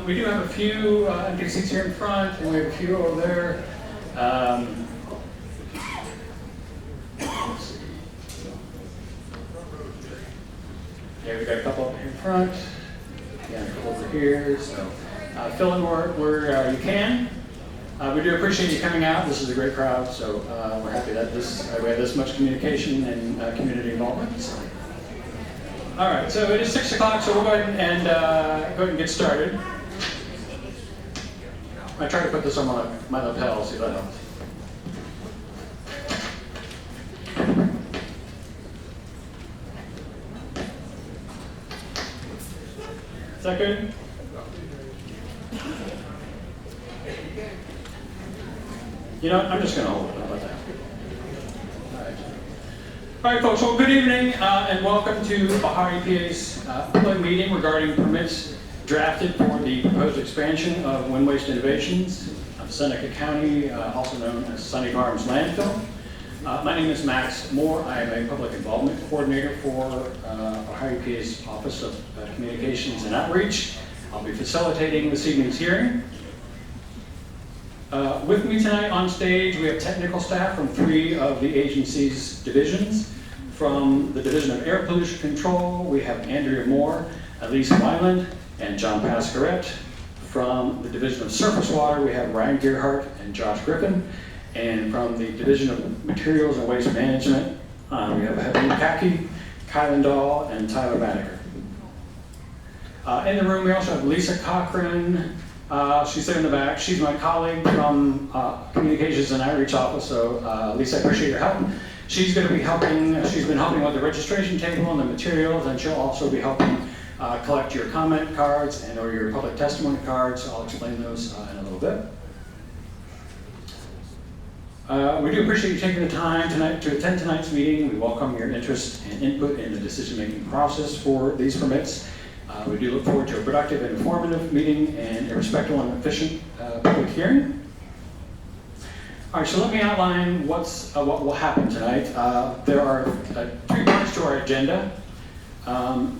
We do have a few empty seats here in front, and we have a few over there. Let's see. Yeah, we've got a couple up here in front. Yeah, a couple over here. So fill in where you can. We do appreciate you coming out. This is a great crowd, so we're happy that we have this much communication and community involvement. So. All right, so it is 6 o'clock, so we'll go ahead and get started. I try to put this on my lapel, see if that helps. Is that good? You know what? I'm just going to hold it. How about that? All right, folks. Well, good evening and welcome to Ohio EPA's public meeting regarding permits drafted for the proposed expansion of Wind Waste Innovations of Seneca County, also known as Sunny Farms Landfill. My name is Max Moore. I am a public involvement coordinator for Ohio EPA's Office of Communications and Outreach. I'll be facilitating this evening's hearing. With me tonight on stage, we have technical staff from 3 of the agency's divisions. From the Division of Air Pollution Control, we have Andrea Moore, Elise Weiland, and John Pascaret. From the Division of Surface Water, we have Ryan Gearhart and Josh Griffin. And from the Division of Materials and Waste Management, we have Heather Kaki, Kylan Dahl, and Tyler Banneker. In the room, we also have Lisa Cochran. She's there in the back. She's my colleague from Communications and Outreach Office, so Lisa, I appreciate your help. She's going to be helping, she's been helping with the registration table and the materials, and she'll also be helping collect your comment cards or your public testimony cards. I'll explain those in a little bit. We do appreciate you taking the time tonight to attend tonight's meeting. We welcome your interest and input in the decision-making process for these permits. We do look forward to a productive and informative meeting and a respectful and efficient public hearing. All right, so let me outline what will happen tonight. There are 3 parts to our agenda.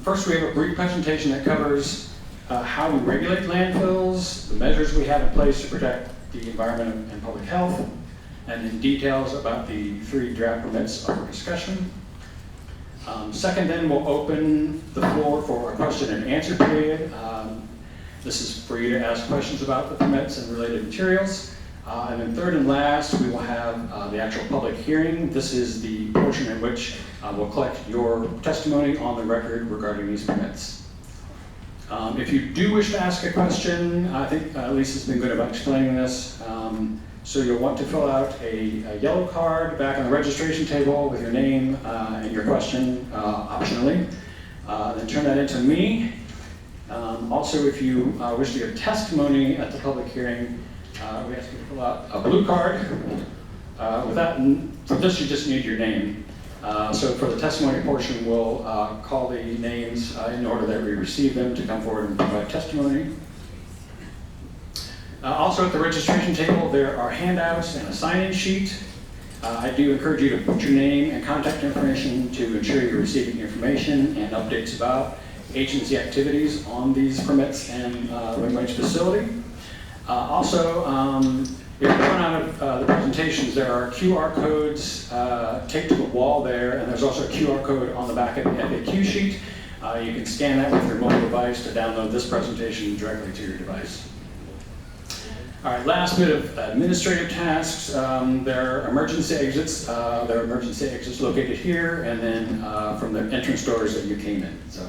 First, we have a brief presentation that covers how we regulate landfills, the measures we have in place to protect the environment and public health, and then details about the 3 draft permits are for discussion. Second, then we'll open the floor for a question and answer period. This is for you to ask questions about the permits and related materials. And then third and last, we will have the actual public hearing. This is the portion in which we'll collect your testimony on the record regarding these permits. If you do wish to ask a question, I think Lisa's been good about explaining this. So you'll want to fill out a yellow card back on the registration table with your name and your question optionally. Then turn that into me. Also, if you wish to give testimony at the public hearing, we ask you to fill out a blue card. For this, you just need your name. So for the testimony portion, we'll call the names in order that we receive them to come forward and provide testimony. Also at the registration table, there are handouts and a sign-in sheet. I do encourage you to put your name and contact information to ensure you're receiving information and updates about agency activities on these permits and wind waste facility. Also, if you're going out of the presentations, there are QR codes taped to the wall there, and there's also a QR code on the back of the FAQ sheet. You can scan that with your mobile device to download this presentation directly to your device. All right, last bit of administrative tasks. There are emergency exits. There are emergency exits located here, and then from the entrance doors that you came in. So,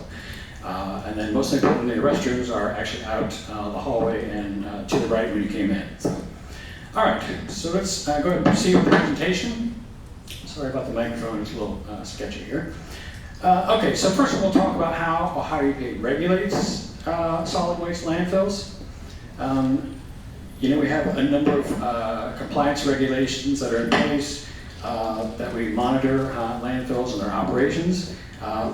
and then most importantly, the restrooms are actually out the hallway and to the right when you came in. So, all right, so let's go ahead and proceed with the presentation. Sorry about the microphone, it's a little sketchy here. Okay, so first we'll talk about how Ohio EPA regulates solid waste landfills. We have a number of compliance regulations that are in place that we monitor landfills and their operations.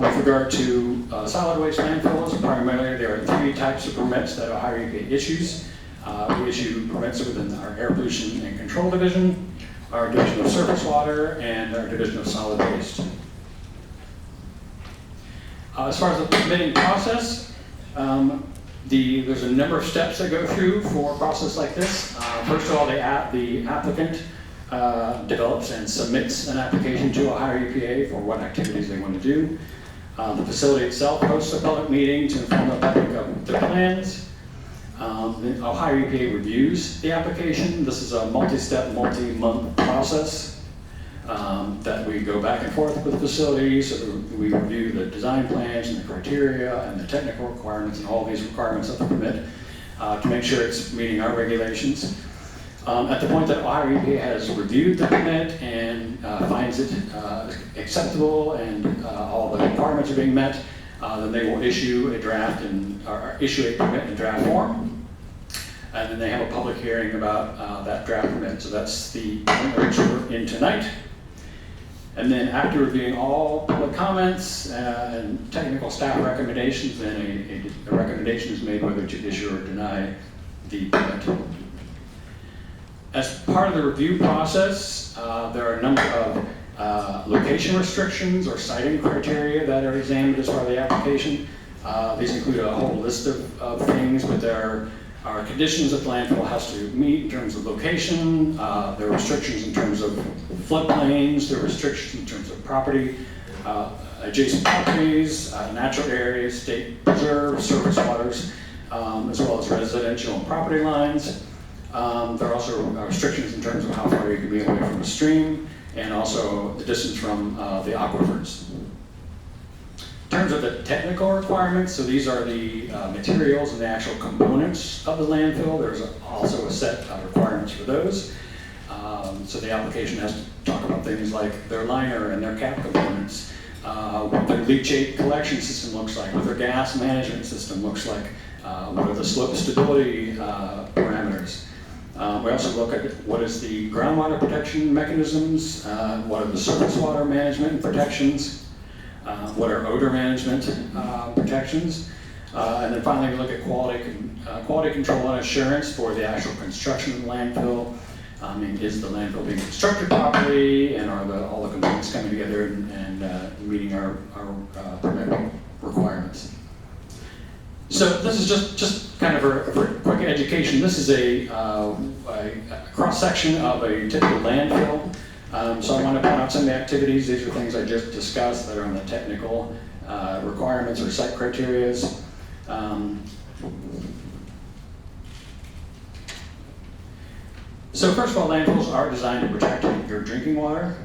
With regard to solid waste landfills, primarily there are 3 types of permits that Ohio EPA issues. We issue permits within our Air Pollution and Control Division, our Division of Surface Water, and our Division of Solid Waste. As far as the permitting process, There's a number of steps that go through for a process like this. First of all, the applicant develops and submits an application to Ohio EPA for what activities they want to do. The facility itself hosts a public meeting to inform the public of their plans. The Ohio EPA reviews the application. This is a multi-step, multi-month process that we go back and forth with the facility. So we review the design plans and the criteria and the technical requirements and all these requirements of the permit to make sure it's meeting our regulations. At the point that Ohio EPA has reviewed the permit and finds it acceptable and all the requirements are being met, then they will issue a draft or issue a permit in draft form. And then they have a public hearing about that draft permit. So that's the point at which we're in tonight. And then after reviewing all public comments and technical staff recommendations, then a recommendation is made whether to issue or deny the permit. As part of the review process, there are a number of location restrictions or siting criteria that are examined as part of the application. These include a whole list of things, but there are conditions that the landfill has to meet in terms of location. There are restrictions in terms of floodplains. There are restrictions in terms of property, adjacent properties, natural areas, state preserves, surface waters, as well as residential and property lines. There are also restrictions in terms of how far you can be away from a stream, and also the distance from the aquifers. In terms of the technical requirements, so these are the materials and the actual components of the landfill. There's also a set of requirements for those. So the application has to talk about things like their liner and their cap components, what their leachate collection system looks like, what their gas management system looks like, what are the slope stability parameters. We also look at what is the groundwater protection mechanisms, what are the surface water management protections, what are odor management protections, and then finally we look at quality control and assurance for the actual construction of the landfill. Is the landfill being constructed properly, and are all the components coming together and meeting our permit requirements? So this is just kind of a quick education. This is a cross-section of a typical landfill. So I want to point out some of the activities. These are things I just discussed that are on the technical requirements or site criteria. So first of all, landfills are designed to protect your drinking water.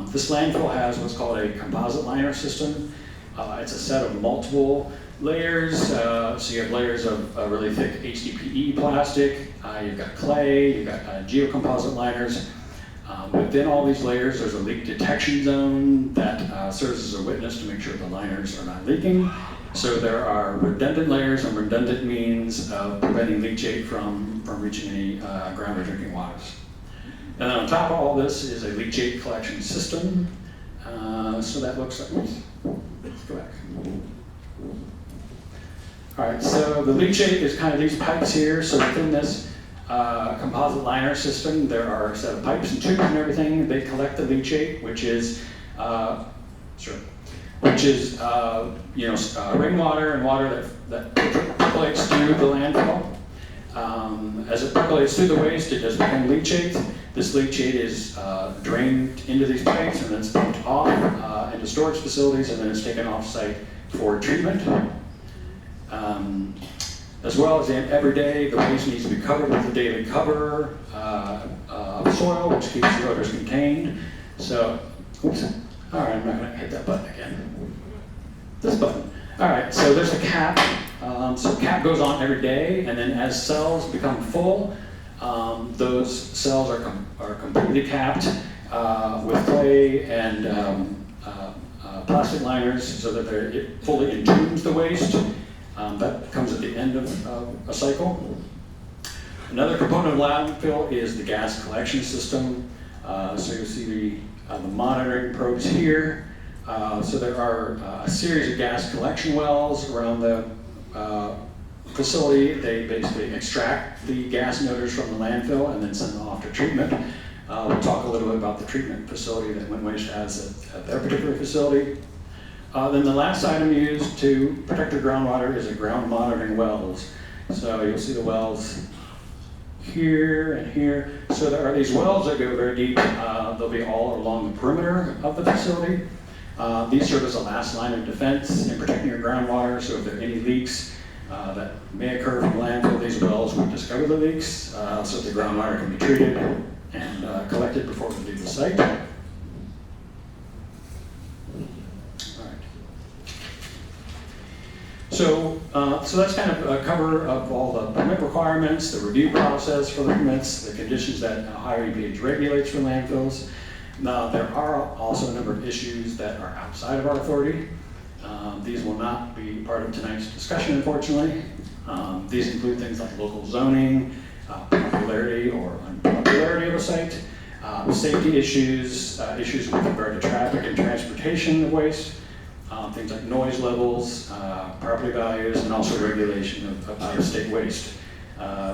This landfill has what's called a composite liner system. It's a set of multiple layers. So you have layers of really thick HDPE plastic. You've got clay. You've got geocomposite liners. Within all these layers, there's a leak detection zone that serves as a witness to make sure the liners are not leaking. So there are redundant layers and redundant means of preventing leachate from reaching any ground or drinking waters. And then on top of all this is a leachate collection system. So that looks like, let's go back. All right, so the leachate is kind of these pipes here. So within this composite liner system, there are a set of pipes and tubes and everything. They collect the leachate, which is rainwater and water that percolates through the landfill. As it percolates through the waste, it does become leachate. This leachate is drained into these pipes and then it's pumped off into storage facilities, and then it's taken off-site for treatment. As well as every day, the waste needs to be covered with a daily cover of soil, which keeps the odors contained. So, oops. All right, I'm not going to hit that button again. This button. All right, so there's a cap. So cap goes on every day, and then as cells become full, those cells are completely capped with clay and plastic liners so that it fully entombs the waste. That comes at the end of a cycle. Another component of landfill is the gas collection system. So you'll see the monitoring probes here. So there are a series of gas collection wells around the facility. They basically extract the gas and odors from the landfill and then send them off to treatment. We'll talk a little bit about the treatment facility that Wind Waste has at their particular facility. Then the last item used to protect your groundwater is a ground monitoring wells. So you'll see the wells here and here. So there are these wells that go very deep. They'll be all along the perimeter of the facility. These serve as a last line of defense in protecting your groundwater. So if there are any leaks that may occur from landfill, these wells will discover the leaks so the groundwater can be treated and collected before we leave the site. So that's kind of a cover of all the permit requirements, the review process for the permits, the conditions that higher EPA regulates for landfills. Now, there are also a number of issues that are outside of our authority. These will not be part of tonight's discussion, unfortunately. These include things like local zoning, popularity or unpopularity of a site, safety issues, issues with regard to traffic and transportation of waste, things like noise levels, property values, and also regulation of out-of-state waste.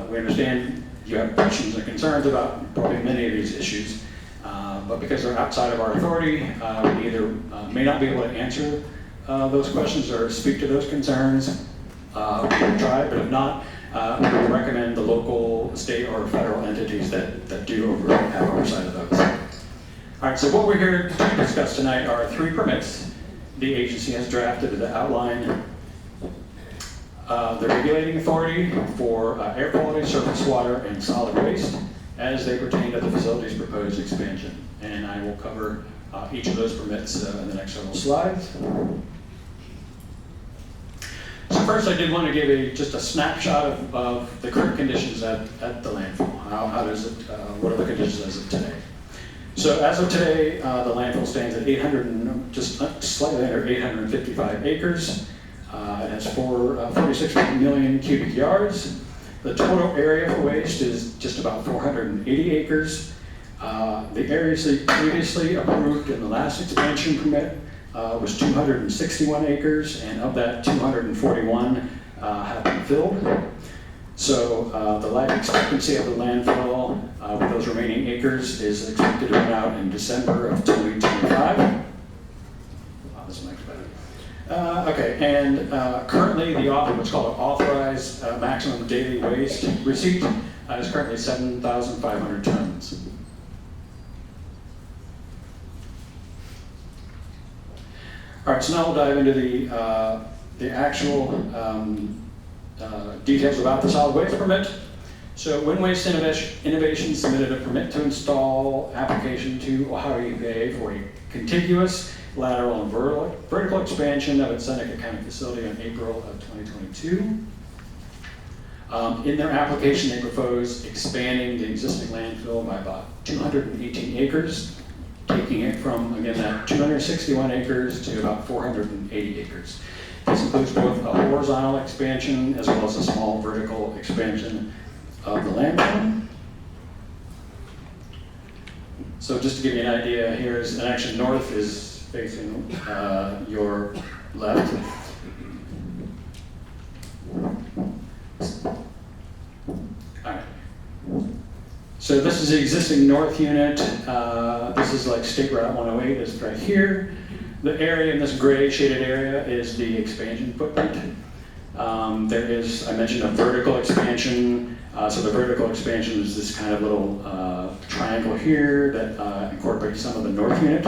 We understand you have questions and concerns about probably many of these issues, but because they're outside of our authority, we either may not be able to answer those questions or speak to those concerns. We'll try, but if not, we will recommend the local, state, or federal entities that do have oversight of those. All right, so what we're here to discuss tonight are 3 permits the agency has drafted that outline the regulating authority for air quality, surface water, and solid waste as they pertain to the facility's proposed expansion. And I will cover each of those permits in the next several slides. So first, I did want to give just a snapshot of the current conditions at the landfill. How does it? What are the conditions as of today? So as of today, the landfill stands at just slightly under 855 acres. It has 46 million cubic yards. The total area for waste is just about 480 acres. The area previously approved in the last expansion permit was 261 acres, and of that, 241 have been filled. So the life expectancy of the landfill with those remaining acres is expected to run out in December of 2025. Wow, this makes better. Okay, and currently what's called an authorized maximum daily waste receipt is currently 7,500 tons. All right, so now we'll dive into the actual details about the solid waste permit. So Wind Waste Innovation submitted a permit to install application to Ohio EPA for a contiguous lateral and vertical expansion of its Seneca County facility in April of 2022. In their application, they proposed expanding the existing landfill by about 218 acres, taking it from, again, that 261 acres to about 480 acres. This includes both a horizontal expansion as well as a small vertical expansion of the landfill. So just to give you an idea, and actually north is facing your left. All right. So this is the existing north unit. This is like State Route 108, is right here. The area in this gray shaded area is the expansion footprint. There is, I mentioned, a vertical expansion. So the vertical expansion is this kind of little triangle here that incorporates some of the north unit.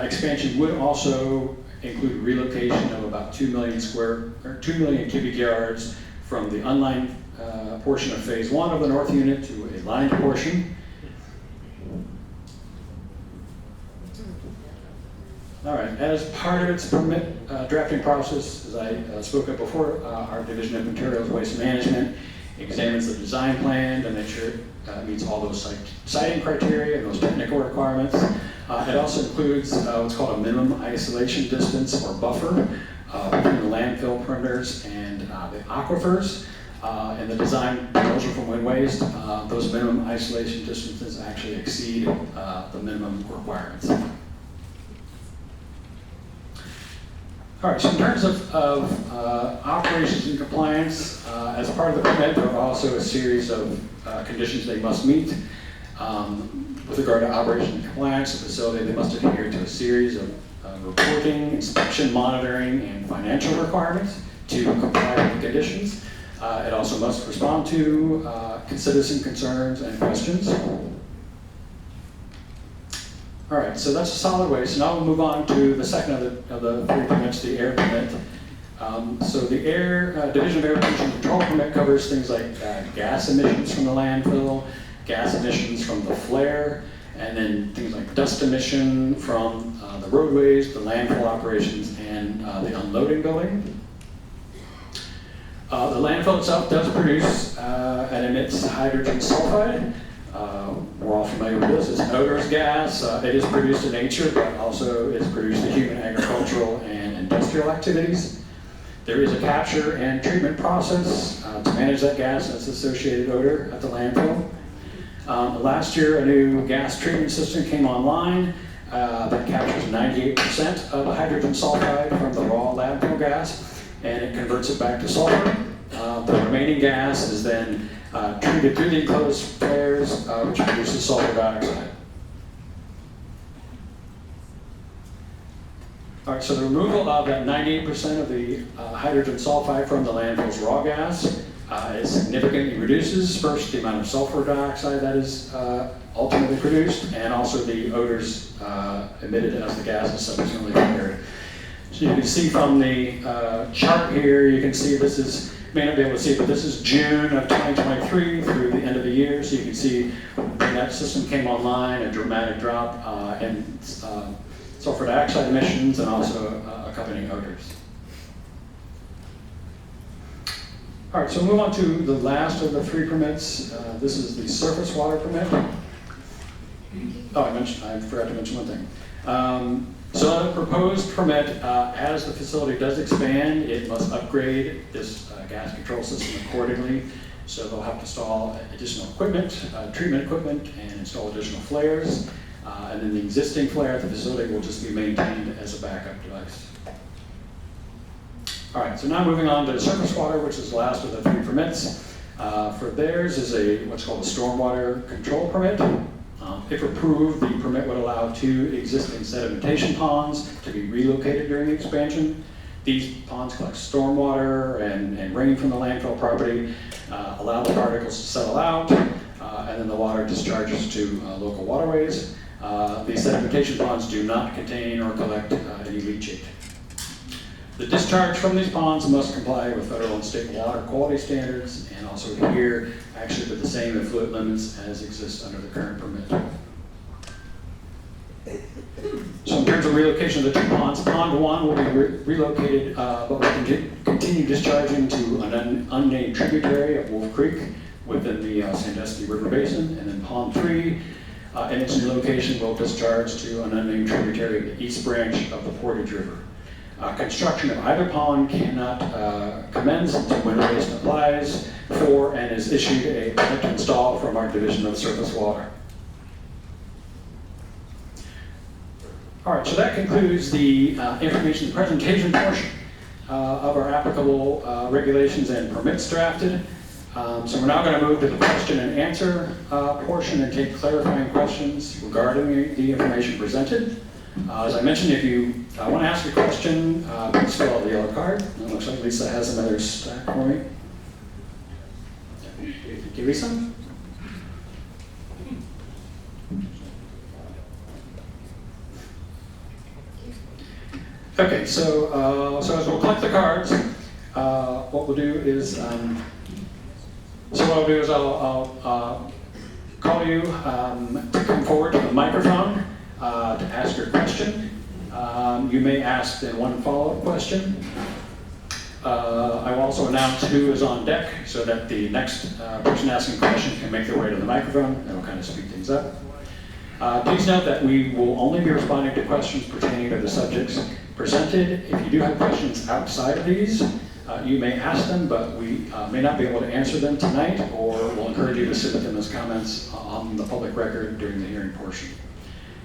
Expansion would also include relocation of about 2 million cubic yards from the unlined portion of phase 1 of the north unit to a lined portion. All right, as part of its permit drafting process, as I spoke of before, our Division of Materials Waste Management examines the design plan to make sure it meets all those siting criteria and those technical requirements. It also includes what's called a minimum isolation distance or buffer between the landfill perimeters and the aquifers. In the design proposal from Wind Waste, those minimum isolation distances actually exceed the minimum requirements. All right, so in terms of operations and compliance, as part of the permit, there are also a series of conditions they must meet. With regard to operation and compliance, the facility, they must adhere to a series of reporting, inspection, monitoring, and financial requirements to comply with the conditions. It also must respond to citizen concerns and questions. All right, so that's solid waste. So now we'll move on to the second of the three permits, the air permit. So the Division of Air Pollution Control permit covers things like gas emissions from the landfill, gas emissions from the flare, and then things like dust emission from the roadways, the landfill operations, and the unloading building. The landfill itself does produce and emits hydrogen sulfide. We're all familiar with this. It's an odorous gas. It is produced in nature, but also is produced in human agricultural and industrial activities. There is a capture and treatment process to manage that gas and its associated odor at the landfill. Last year, a new gas treatment system came online that captures 98% of the hydrogen sulfide from the raw landfill gas, and it converts it back to sulfur. The remaining gas is then treated through the enclosed flares, which produces sulfur dioxide. All right, so the removal of that 98% of the hydrogen sulfide from the landfill's raw gas it significantly reduces first the amount of sulfur dioxide that is ultimately produced, and also the odors emitted as the gas is subsequently flared. So you can see from the chart here, you can see this is, you may not be able to see it, but this is June of 2023 through the end of the year. So you can see when that system came online, a dramatic drop in sulfur dioxide emissions and also accompanying odors. All right, so we'll move on to the last of the three permits. This is the surface water permit. Oh, I forgot to mention one thing. So the proposed permit, as the facility does expand, it must upgrade this gas control system accordingly. So they'll have to install additional equipment, treatment equipment, and install additional flares. And then the existing flare at the facility will just be maintained as a backup device. All right, so now moving on to surface water, which is the last of the three permits. For theirs is what's called a stormwater control permit. If approved, the permit would allow 2 existing sedimentation ponds to be relocated during the expansion. These ponds collect stormwater and rain from the landfill property, allow the particles to settle out, and then the water discharges to local waterways. These sedimentation ponds do not contain or collect any leachate. The discharge from these ponds must comply with federal and state water quality standards and also adhere actually to the same effluent limits as exist under the current permit. So in terms of relocation of the 2 ponds, Pond 1 will be relocated but will continue discharging to an unnamed tributary of Wolf Creek within the Sandusky River Basin, and then Pond 3 in its new location will discharge to an unnamed tributary of the East Branch of the Portage River. Construction of either pond cannot commence until winter waste applies for and is issued a permit to install from our Division of Surface Water. All right, so that concludes the information presentation portion of our applicable regulations and permits drafted. So we're now going to move to the question and answer portion and take clarifying questions regarding the information presented. As I mentioned, if you want to ask a question, please fill out the yellow card. It looks like Lisa has another stack for me. Thank you, Lisa. Okay, so as we'll collect the cards, what we'll do is, I'll call you to come forward to the microphone to ask your question. You may ask then one follow-up question. I will also announce who is on deck so that the next person asking a question can make their way to the microphone. That'll kind of speed things up. Please note that we will only be responding to questions pertaining to the subjects presented. If you do have questions outside of these, you may ask them, but we may not be able to answer them tonight, or we'll encourage you to submit them as comments on the public record during the hearing portion.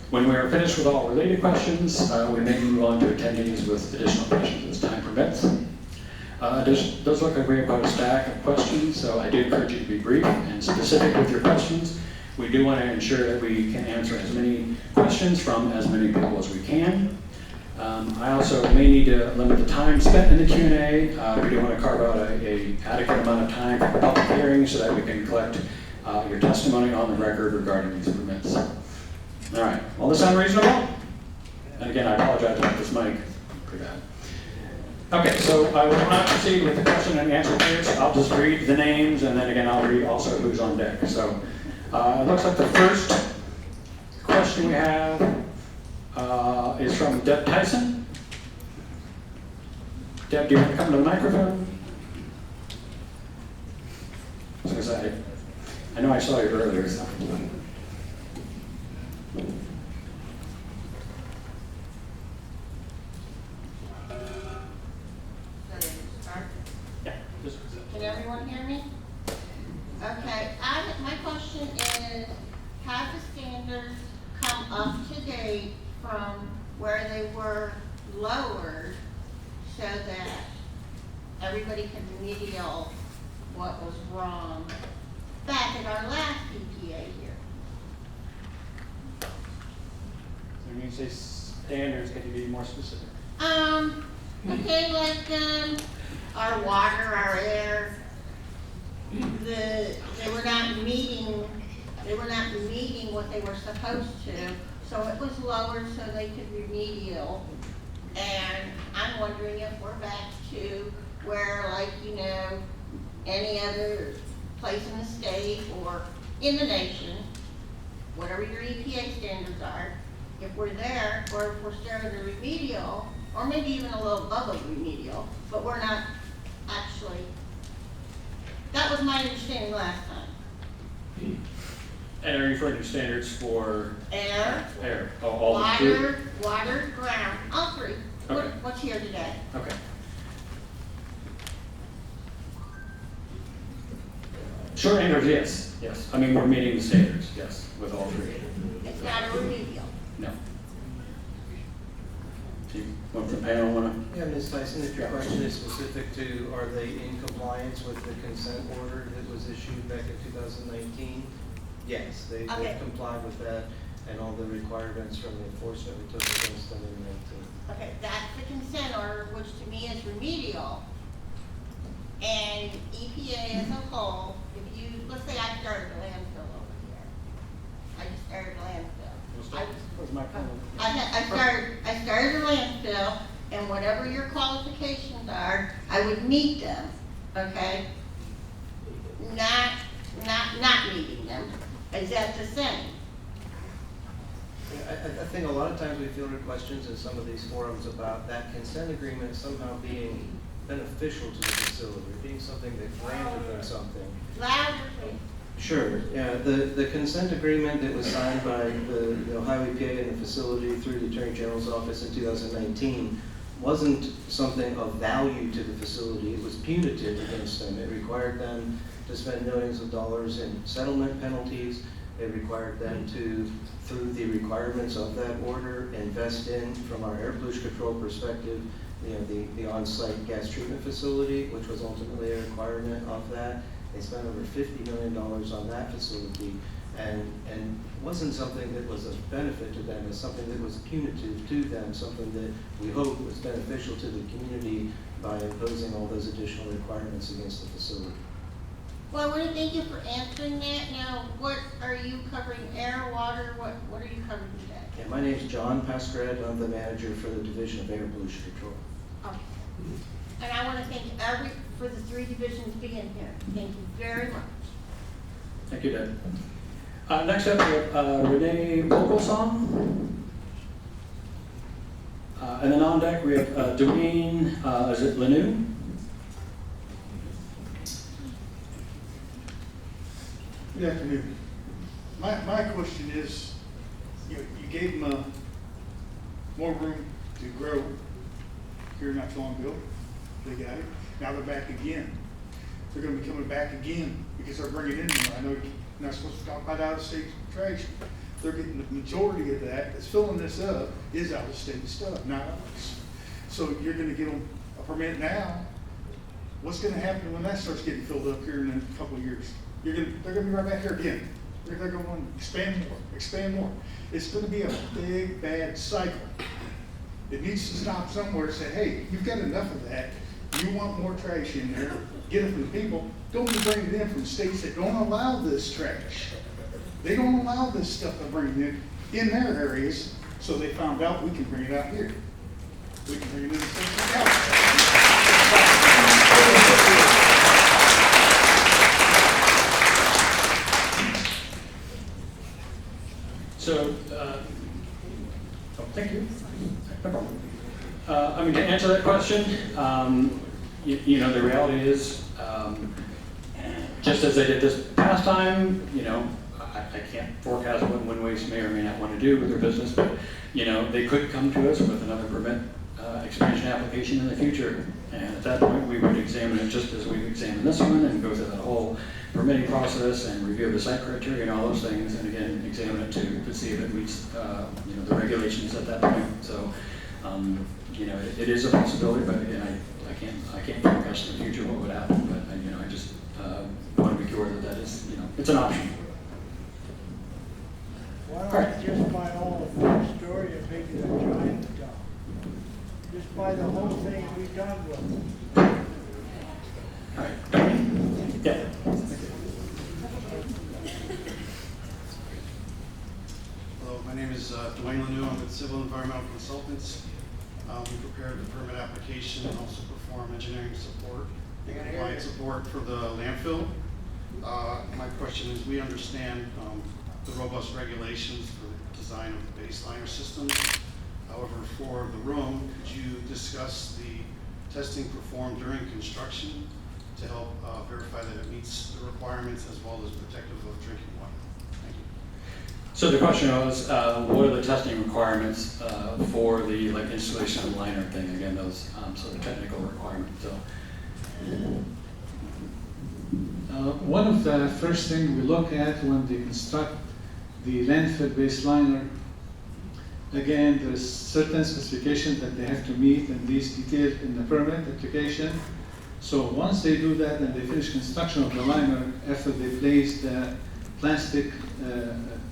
When we are finished with all related questions, we may move on to attendees with additional questions as time permits. It does look like we have about a stack of questions, so I do encourage you to be brief and specific with your questions. We do want to ensure that we can answer as many questions from as many people as we can. I also may need to limit the time spent in the Q&A. We do want to carve out a adequate amount of time for public hearings so that we can collect your testimony on the record regarding these permits. All right, all this sound reasonable? And again, I apologize about this mic, pretty bad. Okay, so I will not proceed with the question and answer period. I'll just read the names, and then again, I'll read also who's on deck. So it looks like the first question we have is from Deb Tyson. Deb, do you want to come to the microphone? I was going to say, I know I saw you earlier. So. Can everyone hear me? Okay, my question is, have the standards come up to date from where they were lowered so that everybody can remedial what was wrong back at our last EPA year? So when you say standards, can you be more specific? Okay, like, our water, our air, they were not meeting what they were supposed to, so it was lowered so they could remedial. And I'm wondering if we're back to where, like, you know, any other place in the state or in the nation, whatever your EPA standards are, if we're there, or if we're still in the remedial, or maybe even a little above a remedial, but we're not actually. That was my understanding last time. And are you referring to standards for Air, all the three? water, ground, all three. Okay. What's here today? Okay. Short answer is yes. Yes. I mean, we're meeting the standards. Yes, with all three. It's not a remedial. No. Do you want the panel want to? Yeah, Ms. Tyson, if your question is specific to are they in compliance with the consent order that was issued back in 2019? Yes, they've complied with that and all the requirements from the enforcement we took against them in 19. Okay, that's the consent order, which to me is remedial. And EPA as a whole, if you, let's say I started a landfill over here. I just started a landfill. I started a landfill, and whatever your qualifications are, I would meet them, okay? Not meeting them. Is that the same? I think a lot of times we field questions in some of these forums about that consent agreement somehow being beneficial to the facility, or being something that granted them something. Louder, please. Sure. Yeah. The consent agreement that was signed by the Ohio EPA and the facility through the Attorney General's office in 2019 wasn't something of value to the facility. It was punitive against them. It required them to spend millions of dollars in settlement penalties. It required them to, through the requirements of that order, invest in, from our air pollution control perspective, you know, the on-site gas treatment facility, which was ultimately a requirement of that. They spent over $50 million on that facility, and wasn't something that was of benefit to them. It's something that was punitive to them, something that we hope was beneficial to the community by imposing all those additional requirements against the facility. Well, I want to thank you for answering that. Now, what are you covering? Air, water? What are you covering today? Yeah, my name's John Pascred. I'm the manager for the Division of Air Pollution Control. Okay. And I want to thank for the three divisions being here. Thank you very much. Thank you, Deb. Next up, we have Renee Vogelsong. And then on deck, we have Dwayne, is it Lanou? Good afternoon. My question is, you gave them more room to grow here not too long ago. They got it. Now they're back again. They're going to be coming back again because they're bringing in more. I know you're not supposed to talk about out-of-state trash. They're getting the majority of that that's filling this up is out-of-state stuff, not ours. So you're going to give them a permit now. What's going to happen when that starts getting filled up here in a couple of years? They're going to be right back here again. They're gonna want to expand more. It's gonna be a big, bad cycle. It needs to stop somewhere and say, hey, you've got enough of that. You want more trash in there, get it from the people. Don't be bringing it in from states that don't allow this trash. They don't allow this stuff to bring it in their areas, so they found out we can bring it out here. We can bring it in something else. So, thank you. No problem. I mean, to answer that question, you know, the reality is, just as they did this past time, you know, I can't forecast what Wind Waste may or may not want to do with their business, but, you know, they could come to us with another permit expansion application in the future. And at that point, we would examine it just as we examined this one and go through that whole permitting process and review the site criteria and all those things, and again, examine it to see if it meets, you know, the regulations at that point. So, you know, it is a possibility, but again, I can't forecast in the future what would happen, but, you know, I just want to be sure that is, you know, it's an option. Why don't you just buy all the full story and make it a giant dump? Just buy the whole thing and be done with it. All right. Yeah. Hello, my name is Dwayne Lanou. I'm with Civil Environmental Consultants. We prepared the permit application and also perform engineering support and compliance support for the landfill. My question is, we understand the robust regulations for the design of the baseliner systems. However, for the room, could you discuss the testing performed during construction to help verify that it meets the requirements as well as protective of drinking water? Thank you. So the question was, what are the testing requirements for the installation of the liner thing? Again, those sort of technical requirements. So. One of the first things we look at when they construct the landfill baseliner, again, there's certain specifications that they have to meet, and these detailed in the permit application. So once they do that and they finish construction of the liner, after they place the plastic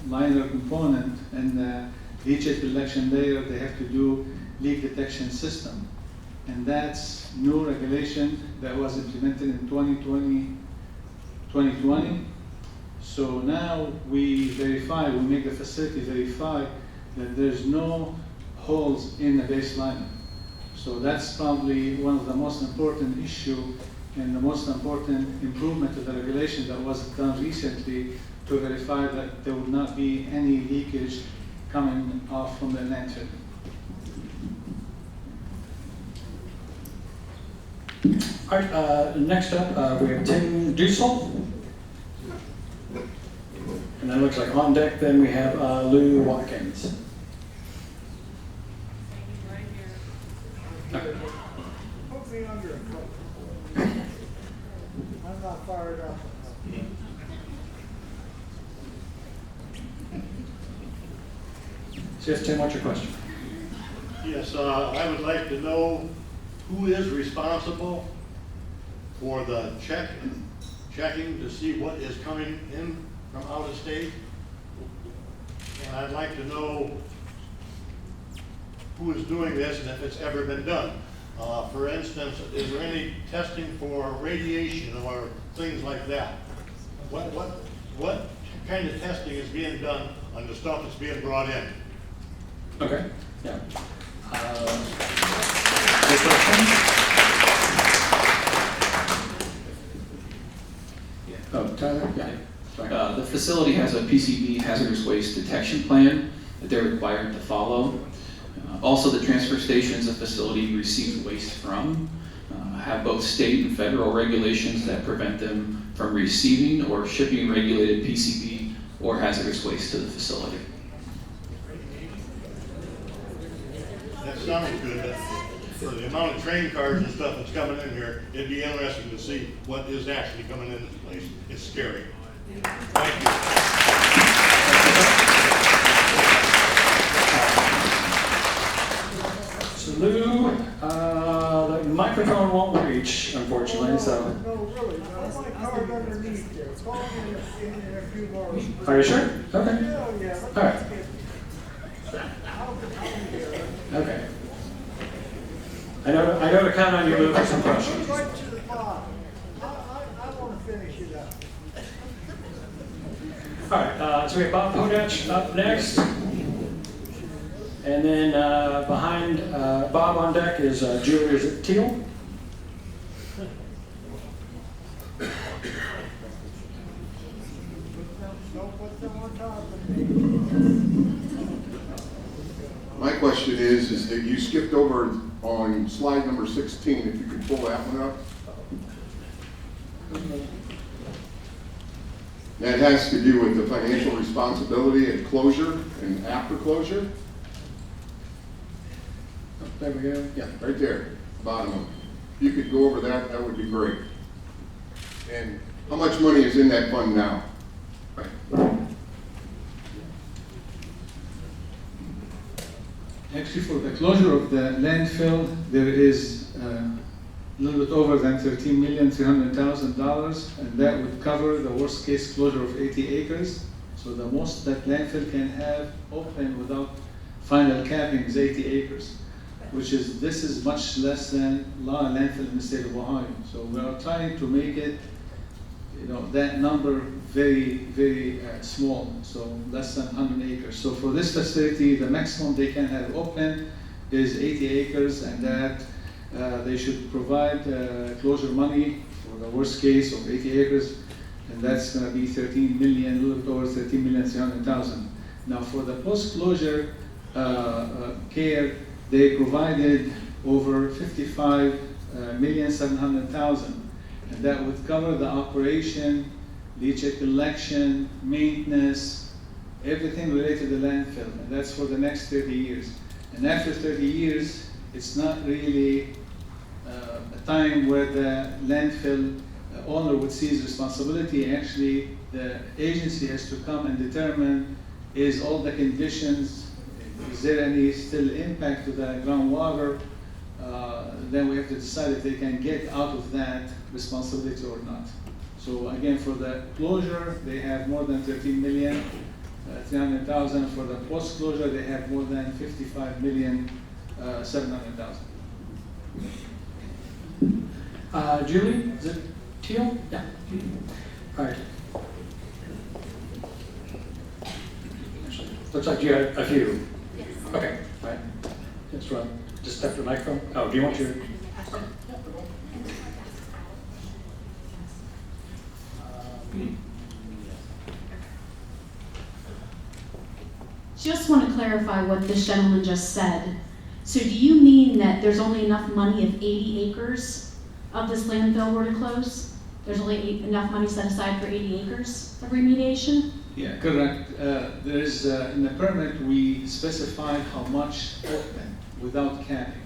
liner component and the leachate collection layer, they have to do leak detection system. And that's new regulation that was implemented in 2020. So now we make the facility verify that there's no holes in the baseliner. So that's probably one of the most important issue and the most important improvement to the regulation that was done recently to verify that there would not be any leakage coming off from the landfill. All right, next up, we have Tim Dussel. And then it looks like on deck, then we have Lou Watkins. Put me under a coat. I'm not fired up. So yes, Tim, what's your question? Yes, I would like to know who is responsible for the checking to see what is coming in from out of state. And I'd like to know who is doing this and if it's ever been done. For instance, is there any testing for radiation or things like that? What kind of testing is being done on the stuff that's being brought in? Okay, yeah. Good question. Oh, Tyler? Yeah. Sorry. The facility has a PCB hazardous waste detection plan that they're required to follow. Also, the transfer stations the facility receives waste from have both state and federal regulations that prevent them from receiving or shipping regulated PCB or hazardous waste to the facility. That sounds good, but for the amount of train cars and stuff that's coming in here, it'd be interesting to see what is actually coming in this place. It's scary. Thank you. So Lou, microphone won't reach, unfortunately, so. No, really, no, my car's underneath there, call me in a few hours. Are you sure? Okay. Yeah, let's All right. get, I'll be here. Okay. I know to count on you, Lou, for some questions. Right to the bottom. I wanna finish it up. All right, so we have Bob Podach up next. And then behind Bob on deck is Julie Teal. Don't put them on top of me. My question is that you skipped over on slide number 16, if you could pull that one up. That has to do with the financial responsibility at closure and after closure. There we go. Yeah, right there, bottom of it. If you could go over that, that would be great. And how much money is in that fund now? Actually, for the closure of the landfill, there is a little bit over than $13,300,000, and that would cover the worst case closure of 80 acres. So the most that landfill can have open without final capping is 80 acres, this is much less than a lot of landfill in the state of Ohio. So we are trying to make it, that number very, very small, so less than 100 acres. So for this facility, the maximum they can have open is 80 acres, and that they should provide closure money for the worst case of 80 acres, and that's going to be 13 million, a little bit over 13,300,000. Now for the post-closure care, they provided over 55,700,000. And that would cover the operation, leachate collection, maintenance, everything related to the landfill. And that's for the next 30 years. And after 30 years, it's not really a time where the landfill owner would seize responsibility. Actually, the agency has to come and determine, is all the conditions, is there any still impact to the groundwater? Then we have to decide if they can get out of that responsibility or not. So again, for the closure, they have more than 13,300,000. For the post-closure, they have more than 55,700,000. Julie, is it Teal? Yeah. All right. Looks like you had a few. Yes. Okay, all right. Just run. Just step to the microphone. Oh, do you want your? Just want to clarify what this gentleman just said. So do you mean that there's only enough money if 80 acres of this landfill were to close? There's only enough money set aside for 80 acres of remediation? Yeah, correct. There's in the permit, we specified how much open without capping.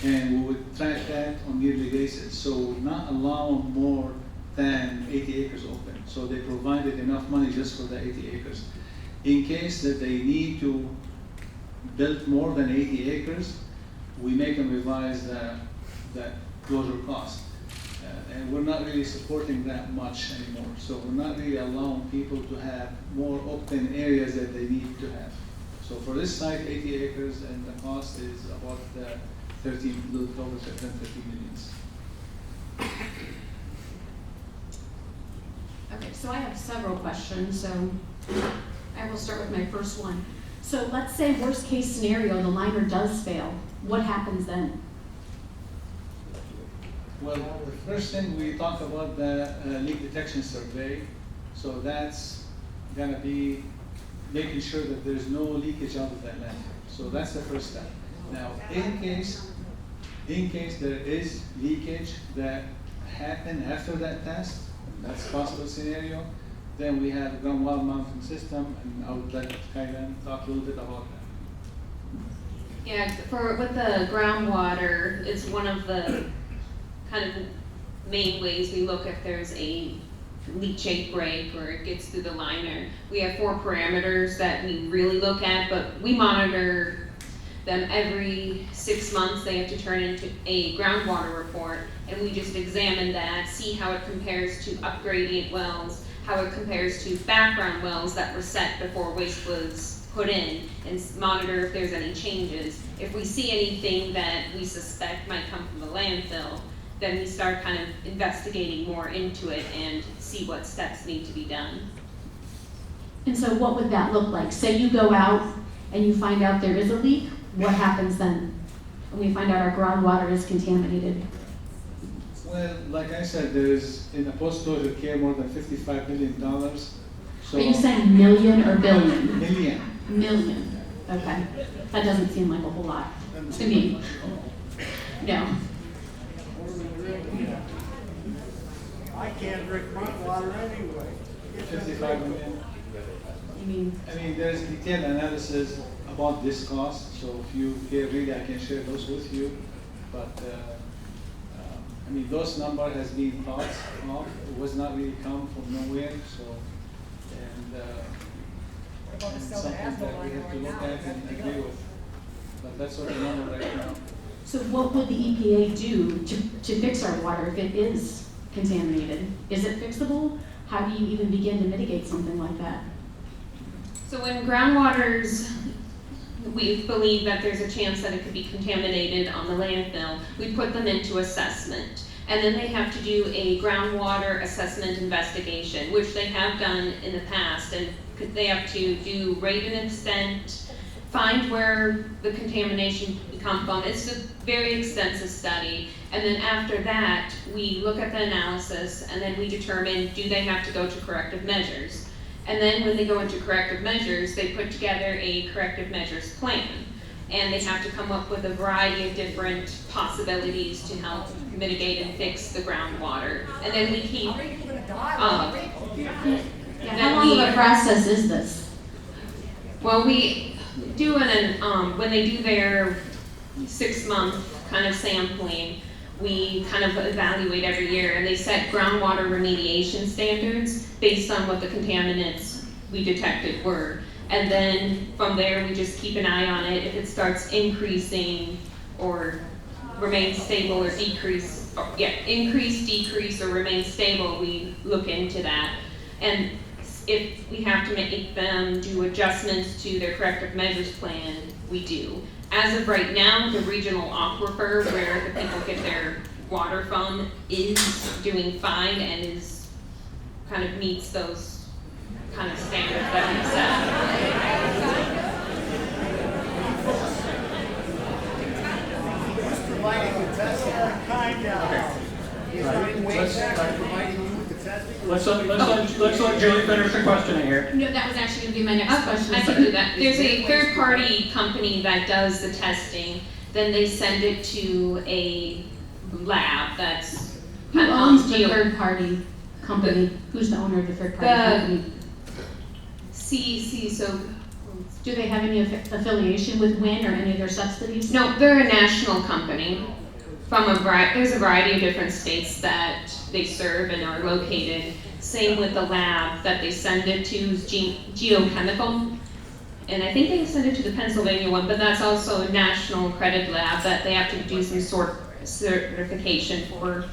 And we would track that on yearly basis. So not allow more than 80 acres open. So they provided enough money just for the 80 acres. In case that they need to build more than 80 acres, we make them revise that closure cost. And we're not really supporting that much anymore. So we're not really allowing people to have more open areas that they need to have. So for this site, 80 acres, and the cost is about 13 millions. Okay, so I have several questions, so I will start with my first one. So let's say worst case scenario, the liner does fail. What happens then? Well, the first thing we talk about the leak detection survey. So that's gonna be making sure that there's no leakage out of that landfill. So that's the first step. Now, in case there is leakage that happened after that test, that's a possible scenario, then we have a groundwater mounting system, and I would let Kailan talk a little bit about that. Yeah, with the groundwater, it's one of the kind of main ways we look if there's a leachate break or it gets through the liner. We have 4 parameters that we really look at, but we monitor them every 6 months, they have to turn into a groundwater report, and we just examine that, see how it compares to upgradient wells, how it compares to background wells that were set before waste was put in, and monitor if there's any changes. If we see anything that we suspect might come from the landfill, then we start kind of investigating more into it and see what steps need to be done. And so what would that look like? Say you go out and you find out there is a leak, what happens then? When we find out our groundwater is contaminated? Well, like I said, there is in the post-closure care more than $55 million. So Are you saying million or billion? million. Million, okay. That doesn't seem like a whole lot to me. No. I can't drink my water anyway. 55 million. You mean, I mean, there's detailed analysis about this cost, so if you care really, I can share those with you. But, I mean, those number has been thought of, it was not really come from nowhere, so, and, and something that we have to look at and agree with. But that's what the number right now. so what would the EPA do to fix our water if it is contaminated? Is it fixable? How do you even begin to mitigate something like that? So when groundwaters, we believe that there's a chance that it could be contaminated on the landfill, we put them into assessment. And then they have to do a groundwater assessment investigation, which they have done in the past. And they have to do rate and extent, find where the contamination come from. It's a very extensive study. And then after that, we look at the analysis and then we determine, do they have to go to corrective measures? And then when they go into corrective measures, they put together a corrective measures plan. And they have to come up with a variety of different possibilities to help mitigate and fix the groundwater. And then we keep, How long of a process is this? well, we do when they do their 6-month kind of sampling, we kind of evaluate every year, and they set groundwater remediation standards based on what the contaminants we detected were. And then from there, we just keep an eye on it. If it starts increasing or remains stable or decrease, or, increase, decrease, or remain stable, we look into that. And if we have to make them do adjustments to their corrective measures plan, we do. As of right now, the regional aquifer where the people get their water from is doing fine and is kind of meets those kind of standards that we set. Providing the testing, kind of. Let's let Julie finish the questioning here. No, that was actually gonna be my next question. I can do that. There's a third-party company that does the testing, then they send it to a lab that's Who kind of owns the third-party company? Who's the owner of the third-party company? CEC, so, Do they have any affiliation with WIN or any of their subsidies? no, they're a national company from there's a variety of different states that they serve and are located. Same with the lab that they send it to is geochemical. And I think they send it to the Pennsylvania one, but that's also a national accredited lab that they have to do some sort of certification for.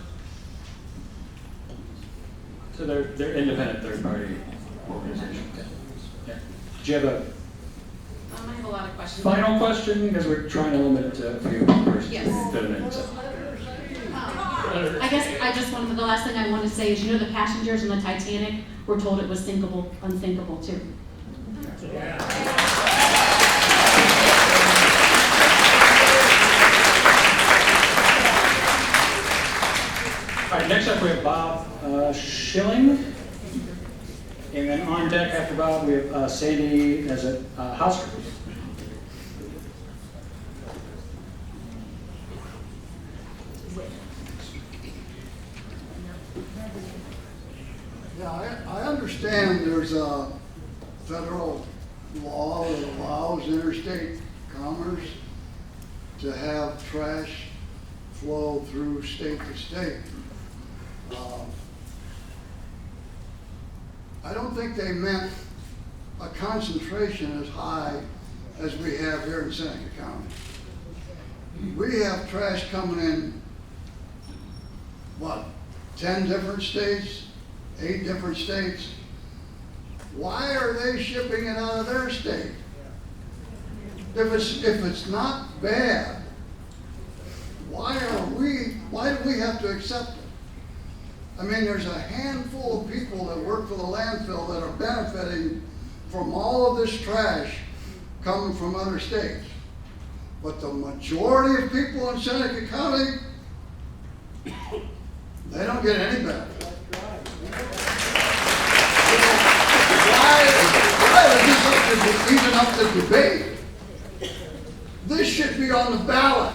So they're independent third-party organizations. Yeah. Do you have a I have a lot of questions. final question? Because we're trying to limit it to a few persons. Yes. Fit 'em in, so. I guess the last thing I want to say is, you know, the passengers in the Titanic were told it was unsinkable too. All right, next up we have Bob Schilling. And then on deck after Bob, we have Sandy as a house crew. Yeah, I understand there's a federal law that allows interstate commerce to have trash flow through state to state. I don't think they meant a concentration as high as we have here in Seneca County. We have trash coming in, what, 10 different states, 8 different states? Why are they shipping it out of their state? If it's not bad, why do we have to accept it? I mean, there's a handful of people that work for the landfill that are benefiting from all of this trash coming from other states. But the majority of people in Seneca County, they don't get any benefit. Why is this even up to debate? This should be on the ballot.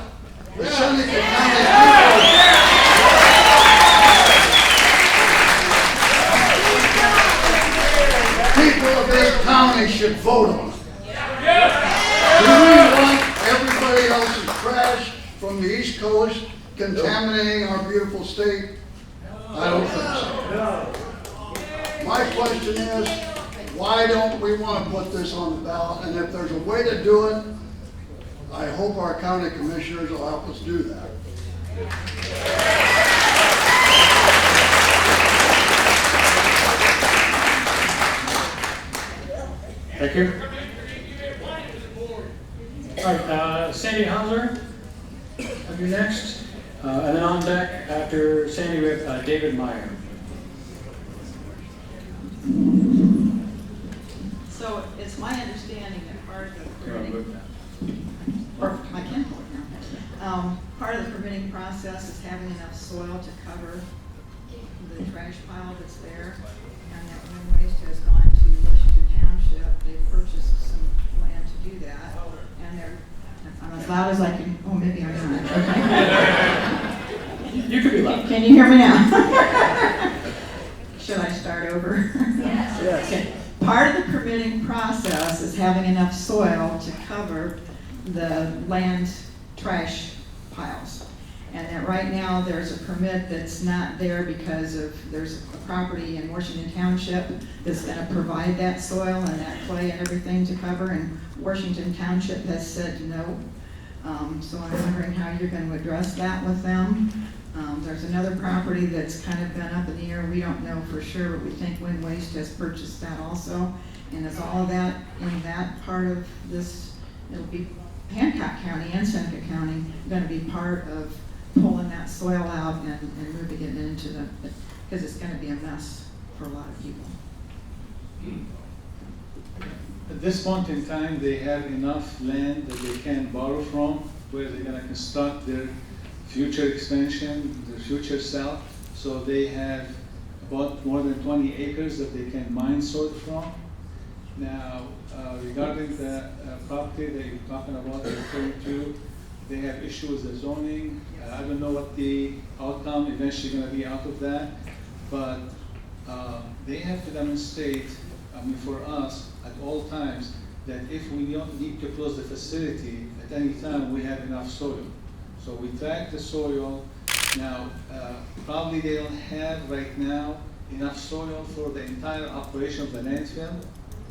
The Seneca County people of this county should vote on it. Do we want everybody else's trash from the East Coast contaminating our beautiful state? I don't think so. My question is, why don't we want to put this on the ballot? And if there's a way to do it, I hope our county commissioners will help us do that. Thank you. All right, Sandy Hauser, are you next? And then on deck after Sandy, we have David Meyer. So it's my understanding that part of the permitting, I can hold it now. Part of the permitting process is having enough soil to cover the trash pile that's there. And that Wind Waste has gone to Washington Township. They've purchased some land to do that. And I'm as loud as I can, oh, maybe I'm not. Okay. You could be loud. Can you hear me now? Should I start over? Yes. Okay. Part of the permitting process is having enough soil to cover the land trash piles. And that right now there's a permit that's not there because there's a property in Washington Township that's going to provide that soil and that clay and everything to cover, and Washington Township has said no. So I'm wondering how you're going to address that with them. There's another property that's kind of been up in the air. We don't know for sure, but we think Wind Waste has purchased that also. And is all of that in that part of this, it'll be Hancock County and Seneca County going to be part of pulling that soil out and moving it into the, because it's going to be a mess for a lot of people. At this point in time, they have enough land that they can borrow from, where they're gonna construct their future expansion, their future south. So they have about more than 20 acres that they can mine soil from. Now, regarding the property that you're talking about, referring to, they have issues with the zoning. I don't know what the outcome eventually going to be out of that, but they have to demonstrate, I mean, for us at all times, that if we don't need to close the facility at any time, we have enough soil. So we track the soil. Now, probably they don't have right now enough soil for the entire operation of the landfill,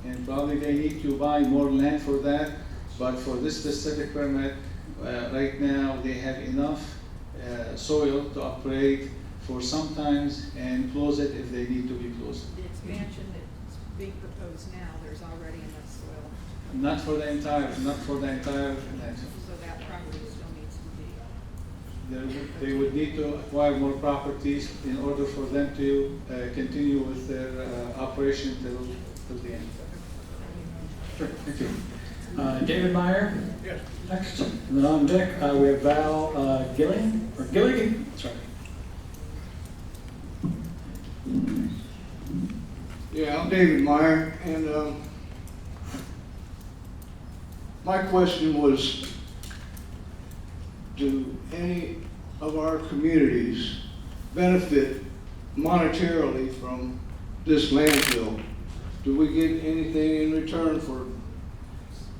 and probably they need to buy more land for that. But for this specific permit, right now they have enough soil to operate for some times and close it if they need to be closed. The expansion that's being proposed now, there's already enough soil, Not for the entire landfill. so that property still needs to be. They would need to acquire more properties in order for them to continue with their operation till the end. Sure, thank you. David Meyer? Yes. Next. And then on deck, we have Val Gilling, or Gilligan, sorry. Yeah, I'm David Meyer, and my question was, do any of our communities benefit monetarily from this landfill? Do we get anything in return for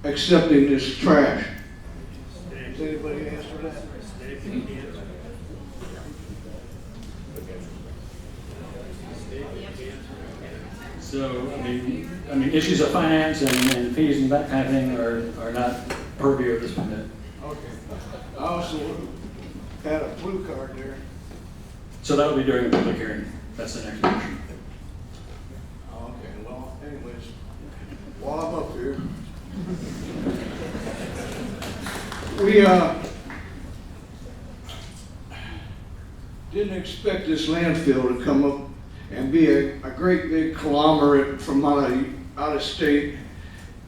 accepting this trash? Does anybody answer that? So, I mean, issues of finance and fees and that kind of thing are not purview of this permit. Okay. I also had a blue card there. So that will be during the public hearing. That's the next motion. Okay, well, anyways, while I'm up here. We, didn't expect this landfill to come up and be a great big conglomerate from out of state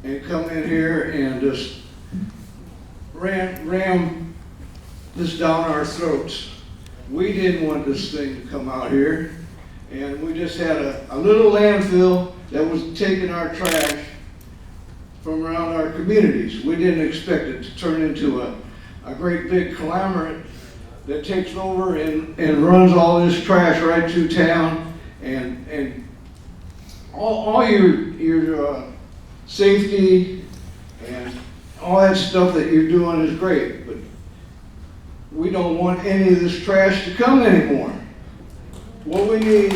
and come in here and just ram this down our throats. We didn't want this thing to come out here, and we just had a little landfill that was taking our trash from around our communities. We didn't expect it to turn into a great big conglomerate that takes over and runs all this trash right through town, and all your safety and all that stuff that you're doing is great, but we don't want any of this trash to come anymore. What we need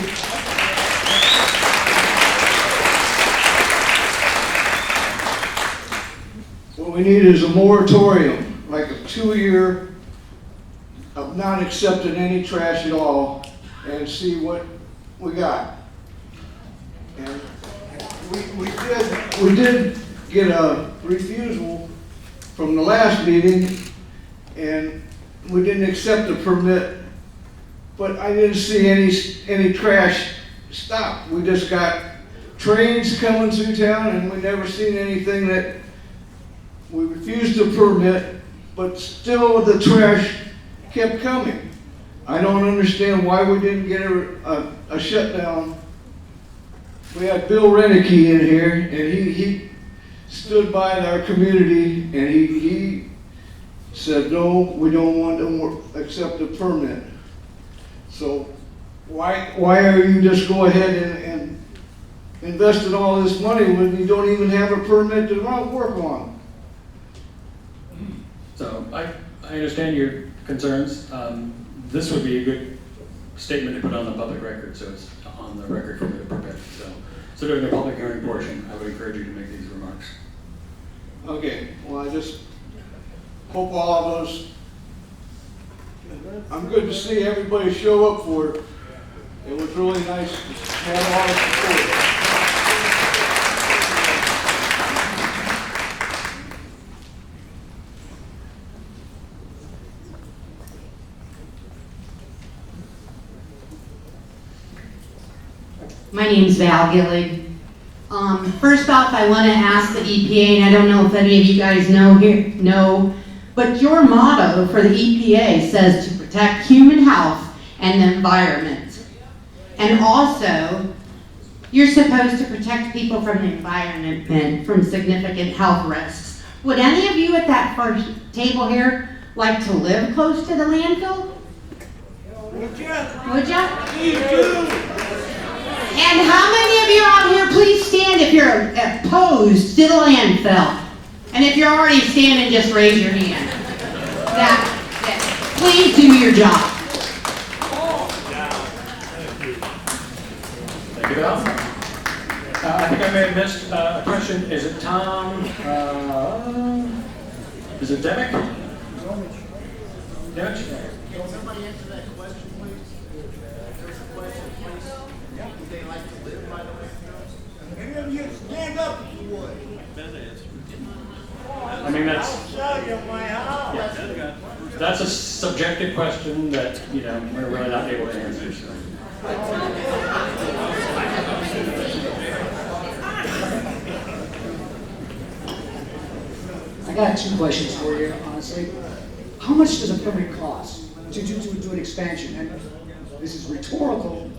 is a moratorium, like a 2-year of not accepting any trash at all, and see what we got. And we did get a refusal from the last meeting, and we didn't accept the permit, but I didn't see any trash stop. We just got trains coming through town, and we never seen anything that we refused to permit, but still the trash kept coming. I don't understand why we didn't get a shutdown. We had Bill Renicky in here, and he stood by our community, and he said, no, we don't want to accept the permit. So why are you just go ahead and invested all this money when you don't even have a permit to work on? So I understand your concerns. This would be a good statement to put on the public record, so it's on the record for the permit. So during the public hearing portion, I would encourage you to make these remarks. Okay, well, I just hope all of us, I'm good to see everybody show up for it. It was really nice to have all the support. My name's Val Gillig. First off, I want to ask the EPA, and I don't know if any of you guys know, but your motto for the EPA says to protect human health and the environment. And also, you're supposed to protect people from the environment and from significant health risks. Would any of you at that first table here like to live close to the landfill? Would ya? Would ya? Me too. And how many of you out here, please stand if you're opposed to the landfill? And if you're already standing, just raise your hand. Please do your job. Thank you, Val. I think I may have missed a question. Is it Tom? Is it Demick? Demick? Can somebody answer that question, please? There's a question, please. Would they like to live by the landfill? Any of you stand up if you would. I mean, I'll sell you my house. that's a subjective question that, we're really not able to answer. So. I got 2 questions for you, honestly. How much does a permit cost to do an expansion? And this is rhetorical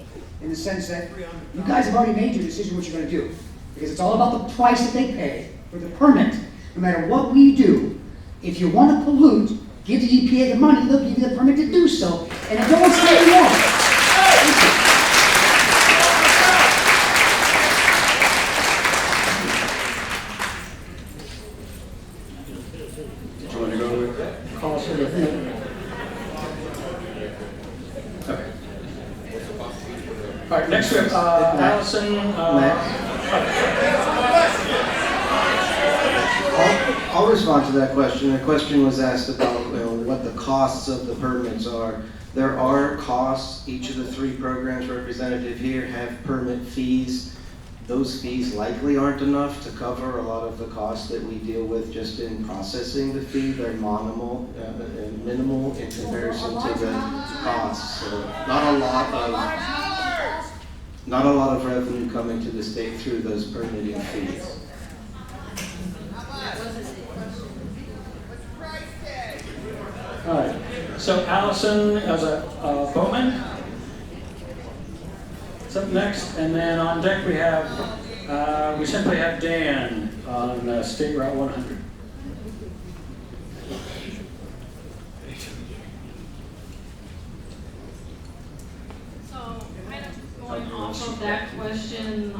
in the sense that you guys have already made your decision what you're going to do. Because it's all about the price that they pay for the permit. No matter what we do, if you want to pollute, give the EPA the money, they'll give you the permit to do so. And I don't say you won't. Did you want to go with cost or the okay. All right, next we have Allison. I'll respond to that question. The question was asked about what the costs of the permits are. There are costs. Each of the three programs represented here have permit fees. Those fees likely aren't enough to cover a lot of the costs that we deal with just in processing the fee. They're minimal in comparison to the costs. So not a lot of revenue coming to the state through those permitting fees. All right, so Allison as a Bowman. What's up next? And then on deck we have, we simply have Dan on State Route 100. So, kind of going off of that question,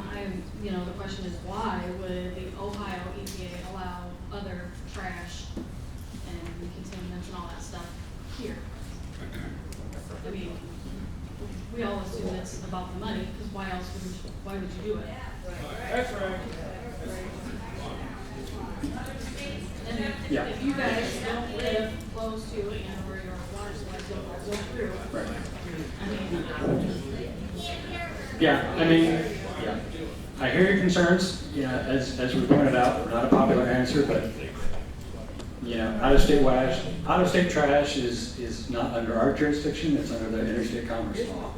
the question is why would the Ohio EPA allow other trash and contaminants and all that stuff here? I mean, we all assume it's about the money, because why would you do it? That's right. And if you guys don't live close to it, where your water supplies don't go through, Right. I mean. Yeah. I hear your concerns. Yeah, as we pointed out, not a popular answer, but out-of-state trash is not under our jurisdiction. It's under the interstate commerce law.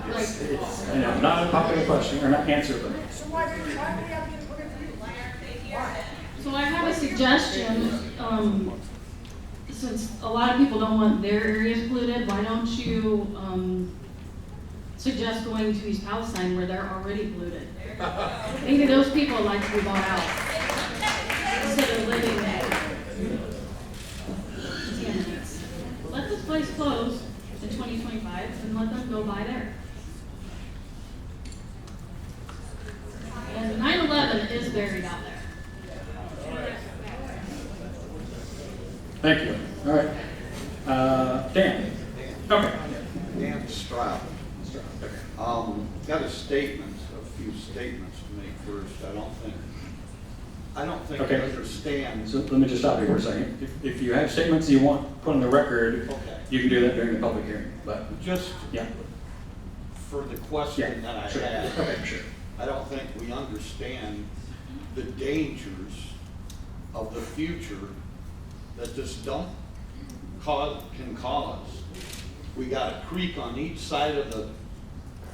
It's not a popular question or not answer, but. So I have a suggestion, since a lot of people don't want their areas polluted, why don't you suggest going to East Palestine where they're already polluted? Maybe those people like to be bought out instead of living there. Let this place close in 2025 and let them go by there. And 9/11 is buried out there. Thank you. All right. Dan. Okay. Dan Stroud. Got a few statements to make first. I don't think Okay. I understand. So let me just stop you for a second. If you have statements you want put on the record, Okay. you can do that during the public hearing. But Just yeah, for the question that I sure. had, Okay, sure. I don't think we understand the dangers of the future that this dump can cause. We got a creek on each side of the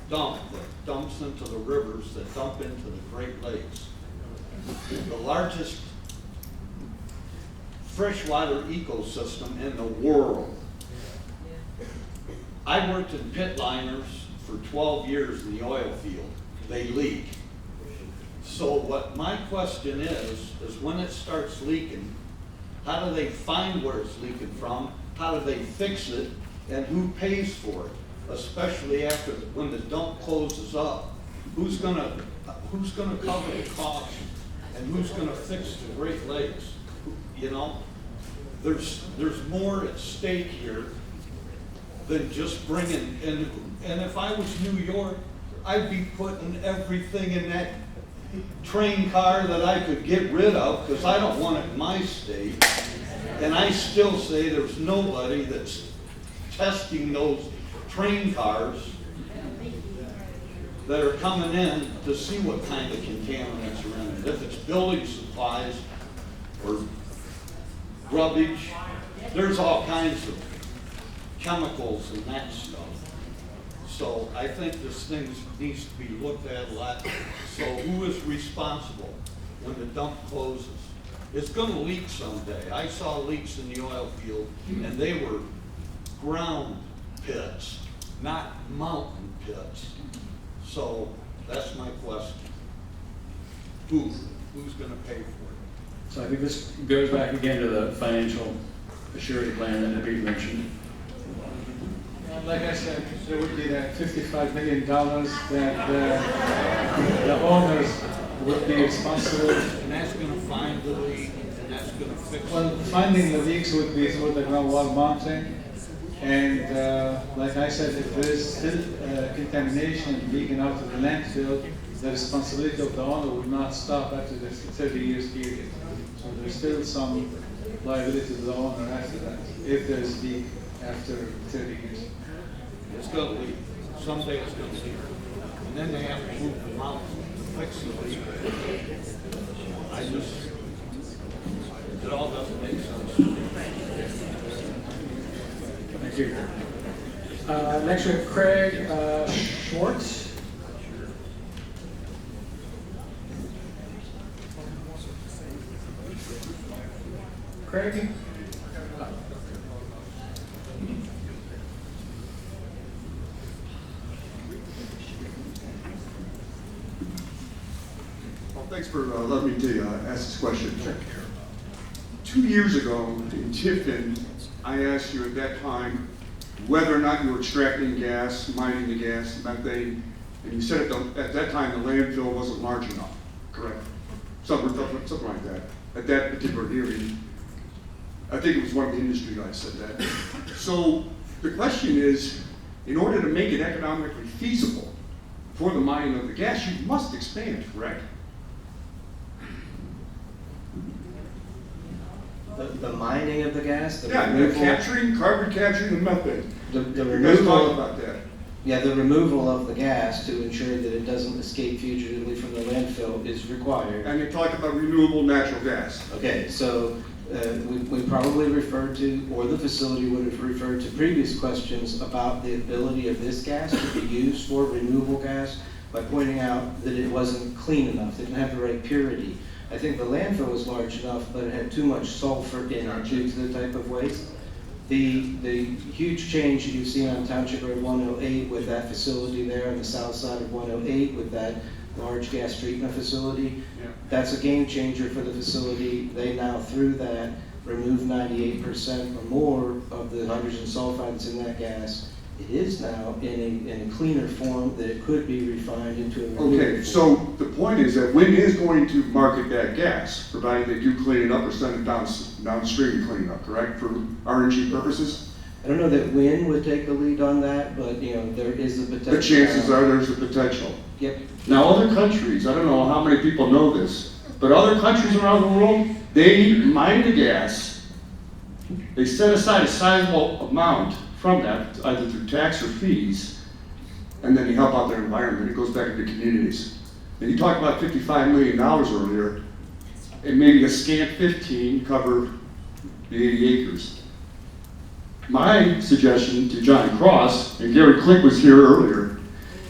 dump that dumps into the rivers that dump into the Great Lakes. The largest freshwater ecosystem in the world. I worked in pit liners for 12 years in the oil field. They leak. So what my question is when it starts leaking, how do they find where it's leaking from? How do they fix it? And who pays for it? Especially after, when the dump closes up, who's gonna cover the cost? And who's gonna fix the Great Lakes? There's more at stake here than just bringing, and if I was New York, I'd be putting everything in that train car that I could get rid of, because I don't want it in my state. And I still say there's nobody that's testing those train cars that are coming in to see what kind of contaminants are in it. If it's building supplies or rubbish, there's all kinds of chemicals and that stuff. So I think this thing needs to be looked at a lot. So who is responsible when the dump closes? It's gonna leak someday. I saw leaks in the oil field and they were ground pits, not mountain pits. So that's my question. Who's gonna pay for it? So I think this goes back again to the financial assurity plan that Naveed mentioned. Like I said, there would be that $55 million that the owners would be responsible. And that's gonna find the leak, and that's gonna fix it. Well, finding the leaks would be through the groundwater monitoring. And like I said, if there is still contamination leaking out of the landfill, the responsibility of the owner will not stop after the 30 years period. So there's still some liability to the owner after that, if there's leak after 30 years. It's gonna leak, someday it's gonna leak, and then they have to move the mountain to fix the leak. It all doesn't make sense. Thank you. Next we have Craig Schwartz. Craig? Well, thanks for letting me ask this question. 2 years ago in Tiffin, I asked you at that time whether or not you were extracting gas, mining the gas, methane, and you said at that time the landfill wasn't large enough, correct? Something like that, at that particular hearing. I think it was one of the industry guys said that. So the question is, in order to make it economically feasible for the mining of the gas, you must expand, correct? The mining of the gas? The Yeah, carbon capturing the methane. The You guys removal. talked about that. Yeah, the removal of the gas to ensure that it doesn't escape fugitively from the landfill is required. And you talked about renewable natural gas. Okay, so we probably referred to, or the facility would have referred to previous questions about the ability of this gas to be used for renewable gas by pointing out that it wasn't clean enough, didn't have the right purity. I think the landfill was large enough, but it had too much sulfur in it due to the type of waste. The huge change that you've seen on Township Road 108 with that facility there on the south side of 108 with that large gas treatment facility, that's a game changer for the facility. They now, through that, remove 98% or more of the hydrogen sulfide that's in that gas. It is now in a cleaner form that it could be refined into a renewable Okay, so the point is that Wynn is going to market that gas, provided they do clean it up or send it downstream to clean it up, correct, for RNG purposes? I don't know that Wynn would take the lead on that, but there is a potential. The chances are there's a potential. Yep. Now, other countries, I don't know how many people know this, but other countries around the world, they mine the gas, they set aside a sizable amount from that, either through tax or fees, and then you help out their environment. It goes back into communities. And you talked about $55 million earlier, and maybe a scant 15 cover the 80 acres. My suggestion to John Cross, and Gary Click was here earlier,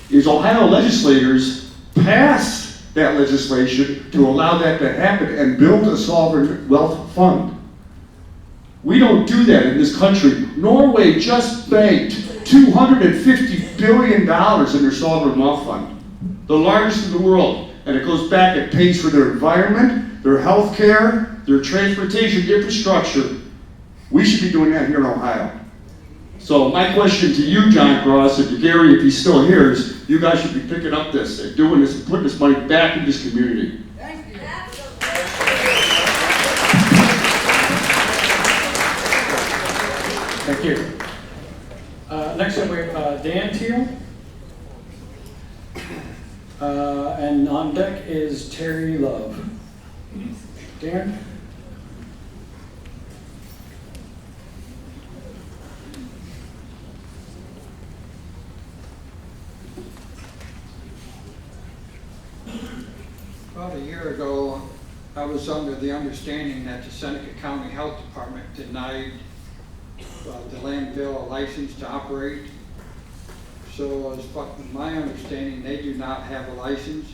is Ohio legislators pass that legislation to allow that to happen and build a sovereign wealth fund. We don't do that in this country. Norway just banked $250 billion in their sovereign wealth fund, the largest in the world. And it goes back, it pays for their environment, their health care, their transportation infrastructure. We should be doing that here in Ohio. So my question to you, John Cross, and to Gary, if he's still here, is you guys should be picking up this and doing this and putting this money back in this community. Thank you. Next up we have Dan Teal. And on deck is Terry Love. Dan? About a year ago, I was under the understanding that the Seneca County Health Department denied the landfill a license to operate. So as far as my understanding, they do not have a license.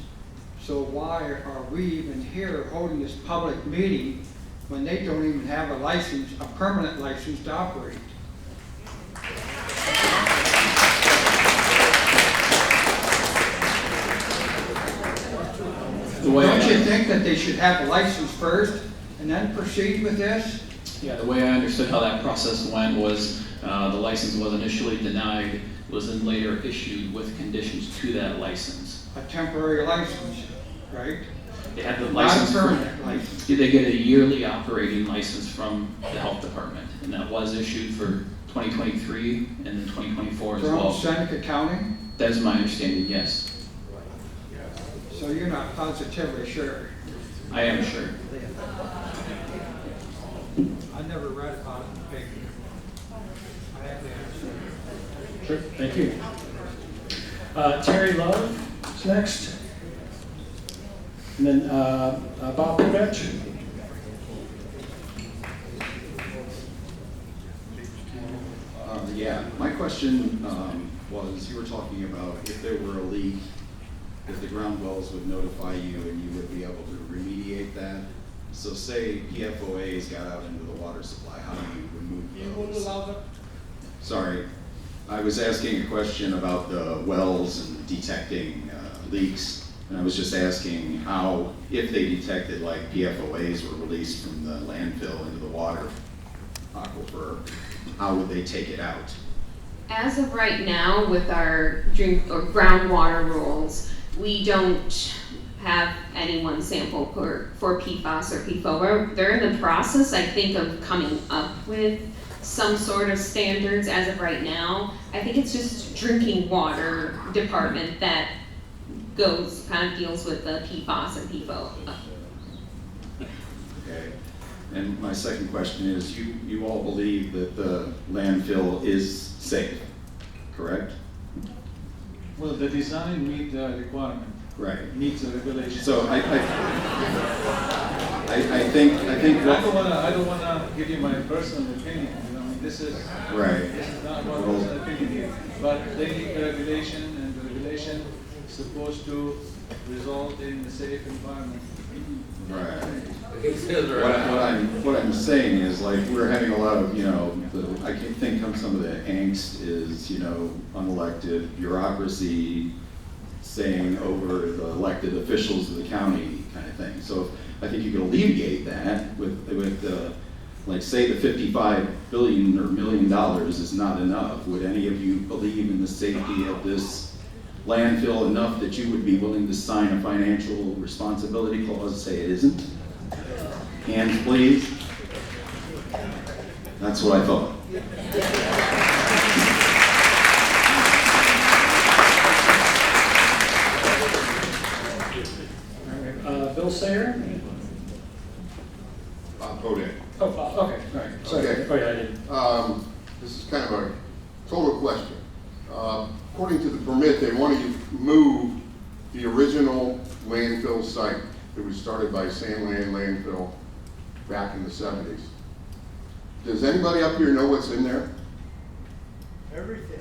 So why are we even here holding this public meeting when they don't even have a license, a permanent license to operate? Don't you think that they should have a license first and then proceed with this? Yeah, the way I understood how that process went was the license was initially denied, was then later issued with conditions to that license. A temporary license, right? They had the Not a license. permanent license. They get a yearly operating license from the health department, and that was issued for 2023 and then 2024 as From well. Seneca County? That is my understanding, yes. So you're not positively sure? I am sure. I never read about it in the paper. I have the answer. Sure, thank you. Terry Love is next. And then Bob Podetch. Yeah, my question was, you were talking about if there were a leak, if the ground wells would notify you and you would be able to remediate that. So say PFOAs got out into the water supply, how do you remove those? Sorry, I was asking a question about the wells and detecting leaks. And I was just asking how, if they detected like PFOAs were released from the landfill into the water aquifer, how would they take it out? As of right now, with our drink or groundwater rules, we don't have anyone sample for PFAS or PFOA. They're in the process, I think, of coming up with some sort of standards as of right now. I think it's just drinking water department that kind of deals with the PFAS and PFOA. Okay. And my second question is, you all believe that the landfill is safe, correct? Well, the design meets the requirement. Right. Meets the regulation. So I think I don't wanna give you my personal opinion, you know, this is. Right. This is not about personal opinion here, but they need the regulation, and the regulation is supposed to result in a safe environment. Right. What I'm saying is, like, we're having a lot of, you know, I can think some of the angst is, you know, unelected bureaucracy saying over the elected officials of the county kind of thing. So I think you can alleviate that with like, say the $55 billion or $1 million is not enough. Would any of you believe in the safety of this landfill enough that you would be willing to sign a financial responsibility clause and say it isn't? Hands, please. That's what I thought. Bill Sayer? Bob Podetch. Oh, Bob, okay, all right. Sorry. Okay. Oh, yeah, I did. This is kind of a total question. According to the permit, they want to move the original landfill site that was started by Sandland Landfill back in the 70s. Does anybody up here know what's in there? Everything.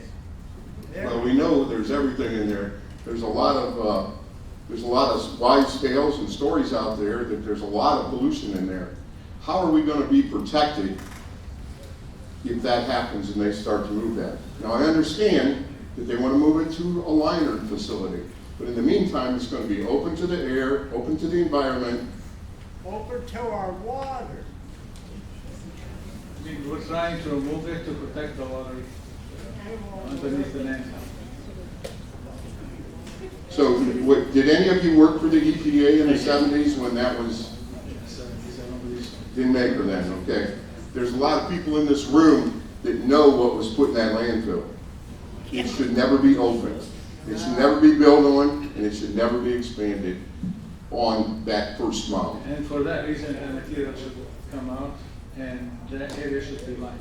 Well, we know there's everything in there. There's a lot of wide tales and stories out there that there's a lot of pollution in there. How are we going to be protected if that happens and they start to move that? Now, I understand that they want to move it to a liner facility, but in the meantime, it's going to be open to the air, open to the environment. Open to our water. I mean, we're trying to remove it to protect the water underneath the land. So, did any of you work for the EPA in the 70s when that was? Didn't make her then, okay. There's a lot of people in this room that know what was put in that landfill. It should never be opened. It should never be built on, and it should never be expanded on that first mile. And for that reason, the material should come out, and that area should be lined.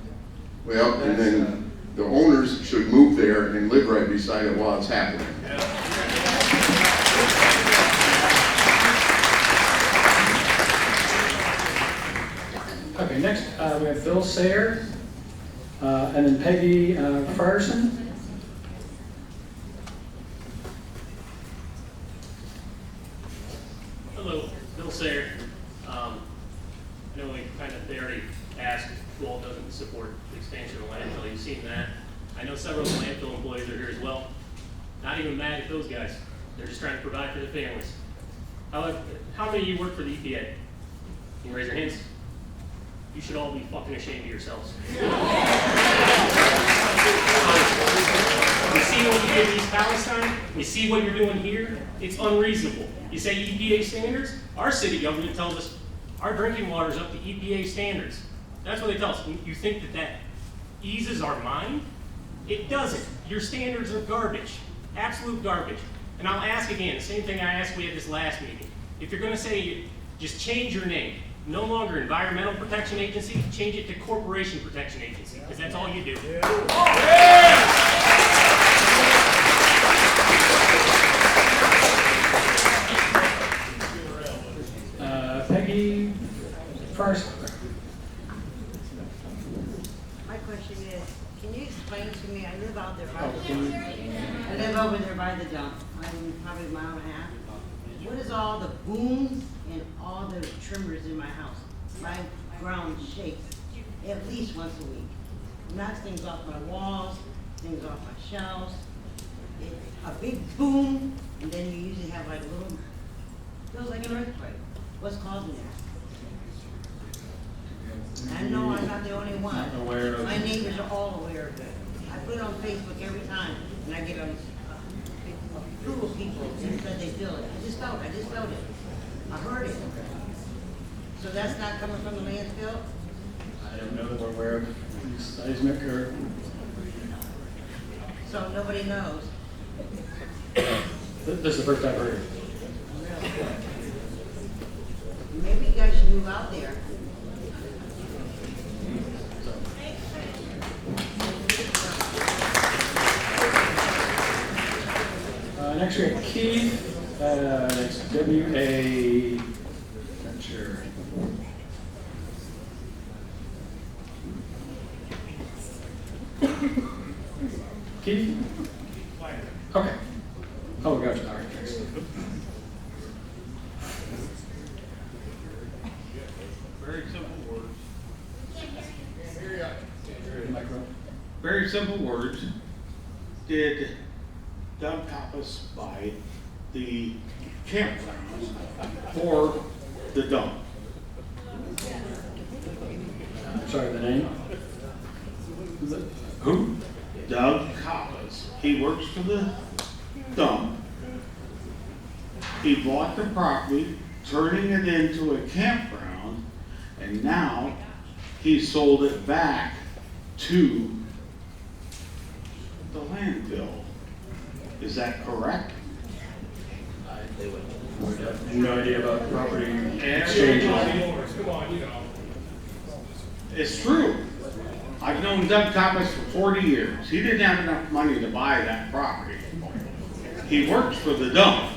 Well, and then the owners should move there and live right beside it while it's happening. Okay, next we have Bill Sayer, and then Peggy Frierson. Hello, Bill Sayer. I know they already asked who all doesn't support the expansion of the landfill. You've seen that. I know several of the landfill employees are here as well. Not even mad at those guys. They're just trying to provide for their families. How many of you work for the EPA? Can you raise your hands? You should all be fucking ashamed of yourselves. You see what you did in East Palestine? You see what you're doing here? It's unreasonable. You say EPA standards? Our city government tells us our drinking water is up to EPA standards. That's what they tell us. You think that eases our mind? It doesn't. Your standards are garbage, absolute garbage. And I'll ask again, the same thing I asked we had this last meeting. If you're gonna say, just change your name, no longer Environmental Protection Agency, change it to Corporation Protection Agency, because that's all you do. Peggy, first. My question is, can you explain to me, I live out there by the dump. I live over there by the dump. I'm probably a mile and a half. What is all the booms and all the trimmers in my house? My ground shakes at least once a week. Knocks things off my walls, things off my shelves. A big boom, and then you usually have like a little, feels like an earthquake. What's causing that? I know I'm not the only one. Not aware of- My neighbors are all aware of it. I put it on Facebook every time, and I get a crew of people who said they feel it. I just felt it. I heard it. So that's not coming from the landfill? I don't know that we're aware of seismic or. So nobody knows? This is the first I've heard. Maybe you guys should move out there. Next we have Keith, that's W-A, not sure. Keith? Okay. Oh, we got you, all right, thanks. Very simple words. Micro. Very simple words. Did Doug Coppice buy the campgrounds for the dump? I'm sorry, the name? Who? Doug Coppice. He works for the dump. He bought the property, turning it into a campground, and now he sold it back to the landfill. Is that correct? We have no idea about property exchange. Come on, you know. It's true. I've known Doug Thomas for 40 years. He didn't have enough money to buy that property. He works for the dump.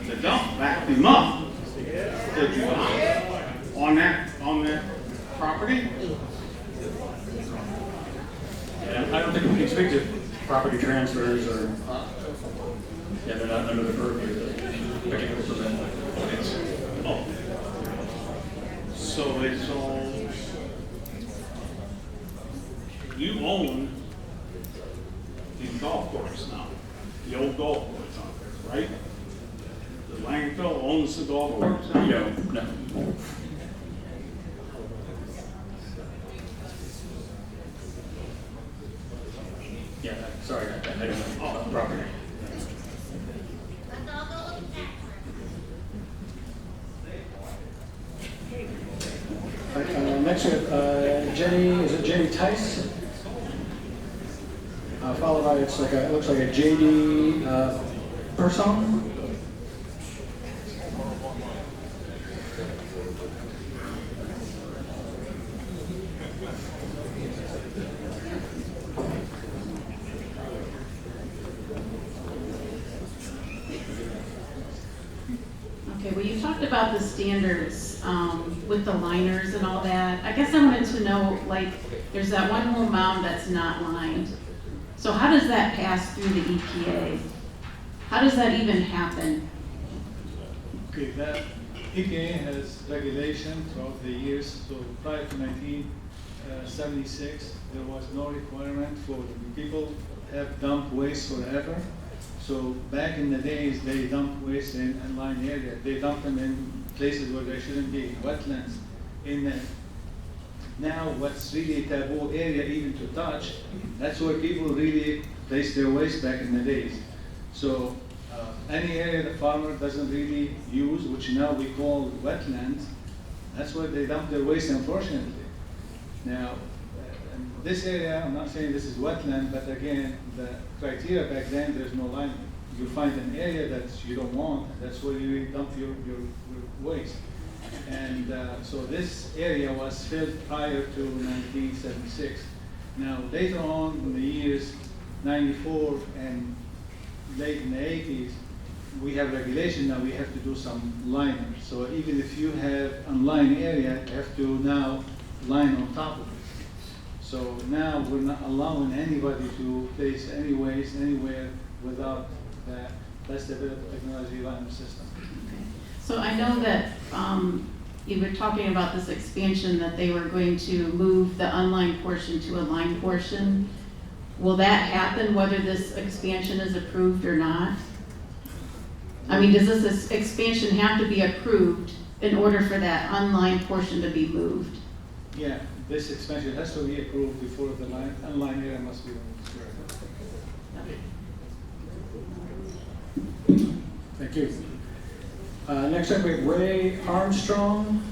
The dump backed him up. Did you not? On that property? Yeah, I don't think we can speak to property transfers or, yeah, they're not under the purview of the particular permit. Oh. So it's all, you own the golf course now, the old golf course out there, right? The landfill owns the golf course now? No. Yeah, sorry, I don't know about property. Next we have Jenny, is it Jenny Tice? Followed by, it looks like a JD Person. Okay, well, you talked about the standards with the liners and all that. I guess I wanted to know, like, there's that one whole mound that's not lined. So how does that pass through the EPA? How does that even happen? Okay, that EPA has regulation throughout the years. So prior to 1976, there was no requirement for the people to have dump waste forever. So back in the days, they dumped waste in unlined area. They dumped them in places where they shouldn't be, wetlands. Now what's really a taboo area even to touch, that's where people really place their waste back in the days. So any area the farmer doesn't really use, which now we call wetlands, that's where they dump their waste, unfortunately. Now, in this area, I'm not saying this is wetland, but again, the criteria back then, there's no line. You find an area that you don't want, and that's where you dump your waste. And so this area was filled prior to 1976. Now, later on in the years 94 and late in the 80s, we have regulation now, we have to do some liners. So even if you have unlined area, you have to now line on top of it. So now we're not allowing anybody to place any waste anywhere without that. That's the developed technology liner system. So I know that you were talking about this expansion, that they were going to move the unlined portion to a lined portion. Will that happen whether this expansion is approved or not? I mean, does this expansion have to be approved in order for that unlined portion to be moved? Yeah, this expansion has to be approved before the unlined area must be removed. Thank you. Next up, we have Ray Armstrong.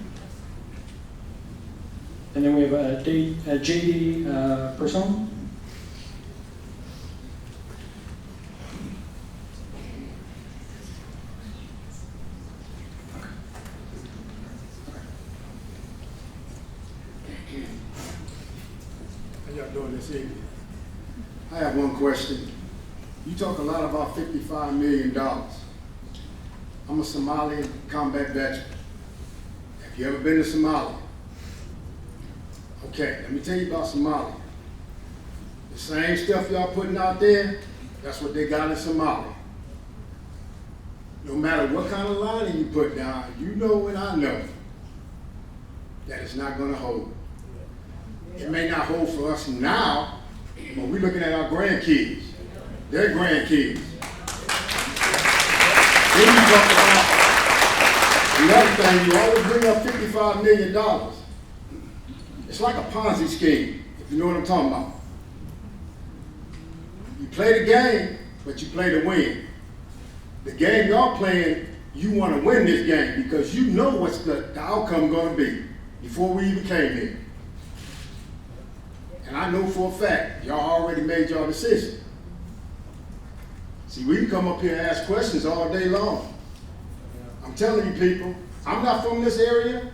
And then we have J.D. Person. How y'all doing this evening? I have one question. You talk a lot about $55 million. I'm a Somali combat veteran. Have you ever been to Somalia? Okay, let me tell you about Somalia. The same stuff y'all putting out there, that's what they got in Somalia. No matter what kind of lining you put down, you know and I know that it's not gonna hold. It may not hold for us now, but we're looking at our grandkids, their grandkids. Then you talk about the other thing, you always bring up $55 million. It's like a Ponzi scheme, if you know what I'm talking about. You play the game, but you play to win. The game y'all playing, you want to win this game because you know what's the outcome going to be before we even came here. And I know for a fact, y'all already made your decision. See, we can come up here and ask questions all day long. I'm telling you people, I'm not from this area,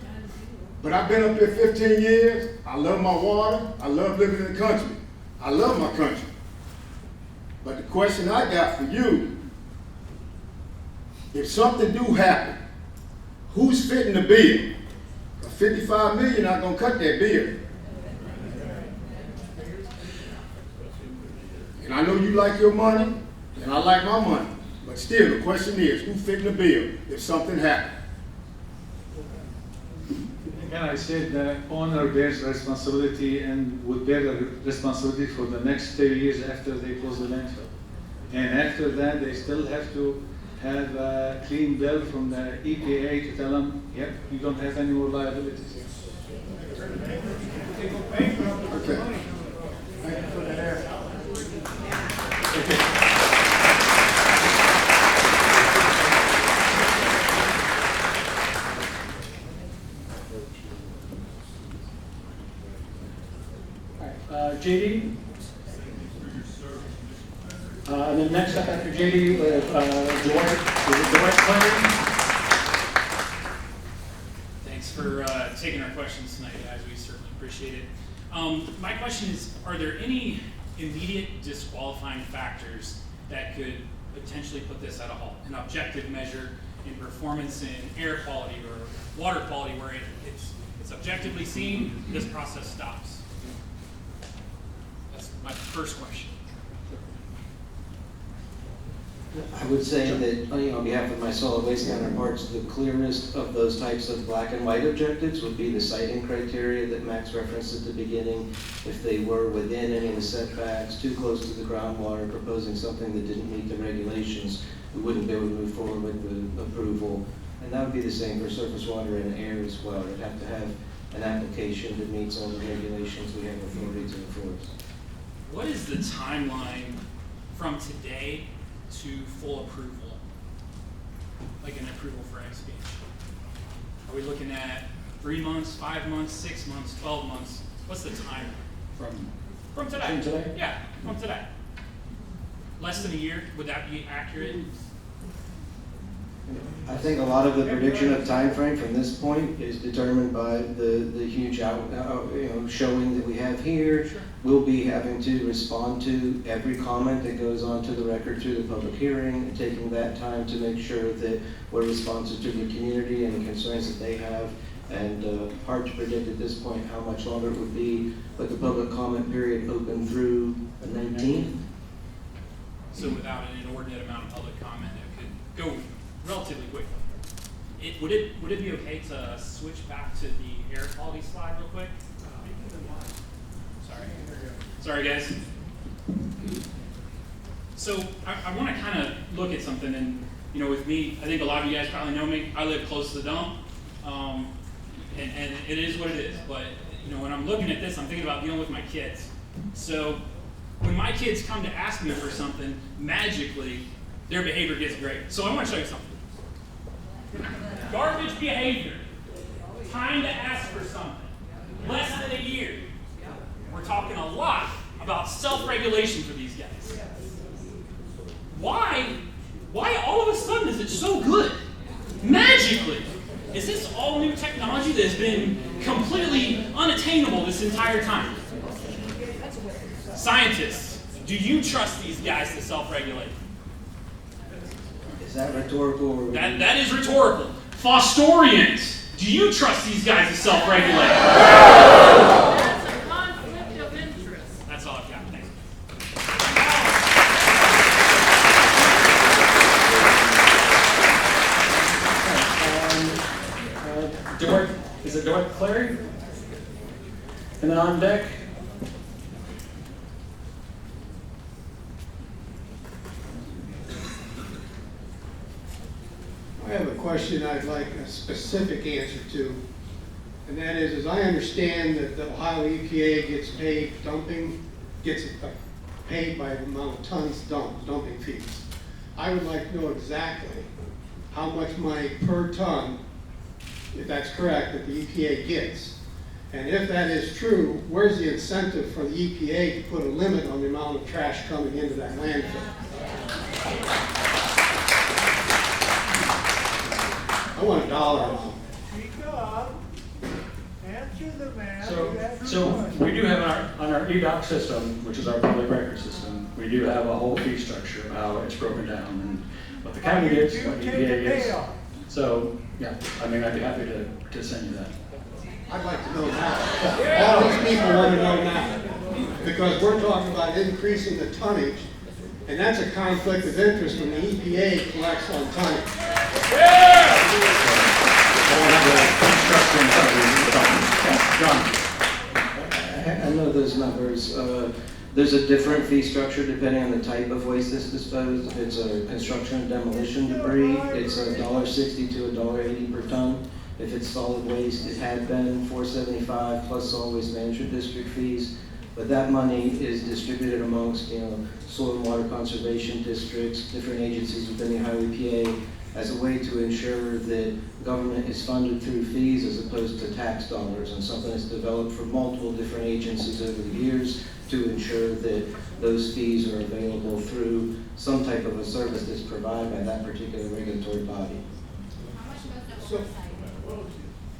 but I've been up here 15 years. I love my water. I love living in the country. I love my country. But the question I got for you, if something do happen, who's fitting the bill? $55 million not gonna cut that bill. And I know you like your money, and I like my money. But still, the question is, who's fitting the bill if something happens? Again, I said the owner bears responsibility and would bear the responsibility for the next 30 years after they close the landfill. And after that, they still have to have a clean bill from the EPA to tell them, yep, you don't have any more liabilities. Okay. Thank you for that answer. JD. And then next up after JD, we have Dwight Clay. Thanks for taking our questions tonight, guys. We certainly appreciate it. My question is, are there any immediate disqualifying factors that could potentially put this at a halt? An objective measure in performance in air quality or water quality where it's objectively seen, this process stops? That's my first question. I would say that, on behalf of my solid waste counterparts, the clearest of those types of black and white objectives would be the siting criteria that Max referenced at the beginning. If they were within any of the setbacks, too close to the groundwater, proposing something that didn't meet the regulations, we wouldn't be able to move forward with the approval. And that would be the same for surface water and air as well. You'd have to have an application that meets all the regulations we have authority to enforce. What is the timeline from today to full approval, like an approval for expansion? Are we looking at 3 months, 5 months, 6 months, 12 months? What's the timeline? From today. From today? Yeah, from today. Less than a year, would that be accurate? I think a lot of the prediction of time frame from this point is determined by the huge showing that we have here. We'll be having to respond to every comment that goes onto the record through the public hearing, and taking that time to make sure that we're responsive to the community and the concerns that they have. And hard to predict at this point how much longer it would be, but the public comment period open through the 19th. So without an inordinate amount of public comment, it could go relatively quickly. Would it be okay to switch back to the air quality slide real quick? Sorry guys. So I want to kind of look at something, and with me, I think a lot of you guys probably know me. I live close to the dump, and it is what it is. But when I'm looking at this, I'm thinking about dealing with my kids. So when my kids come to ask me for something, magically their behavior gets great. So I want to show you something. Garbage behavior. Time to ask for something. Less than a year. We're talking a lot about self-regulation for these guys. Why all of a sudden is it so good? Magically. Is this all new technology that has been completely unattainable this entire time? Scientists, do you trust these guys to self-regulate? Is that rhetorical? Or that is rhetorical. Fostorians, do you trust these guys to self-regulate? That's a conflict of interest. That's all I've got. Thanks. Is it Dwight Clary? And then on deck. I have a question I'd like a specific answer to, and that is, as I understand that the Ohio EPA gets paid paid by the amount of tons dumping fees. I would like to know exactly how much money per ton, if that's correct, that the EPA gets. And if that is true, where's the incentive for the EPA to put a limit on the amount of trash coming into that landfill? I want $1 amount. Speak up. Answer the man. So we do have on our EDOC system, which is our public record system, we do have a whole fee structure of how it's broken down and what the county gets, what EPA gets. So yeah, I'd be happy to send you that. I'd like to know that. All these people want to know that. Because we're talking about increasing the tonnage, and that's a conflict of interest when the EPA collects on tonnage. I know those numbers. There's a different fee structure depending on the type of waste that's disposed. If it's a construction and demolition debris, it's $1.60 to $1.80 per ton. If it's solid waste, it had been $4.75 plus solid waste management district fees. But that money is distributed amongst, soil and water conservation districts, different agencies within the Ohio EPA, as a way to ensure that government is funded through fees as opposed to tax dollars, and something that's developed for multiple different agencies over the years to ensure that those fees are available through some type of a service that's provided by that particular regulatory body.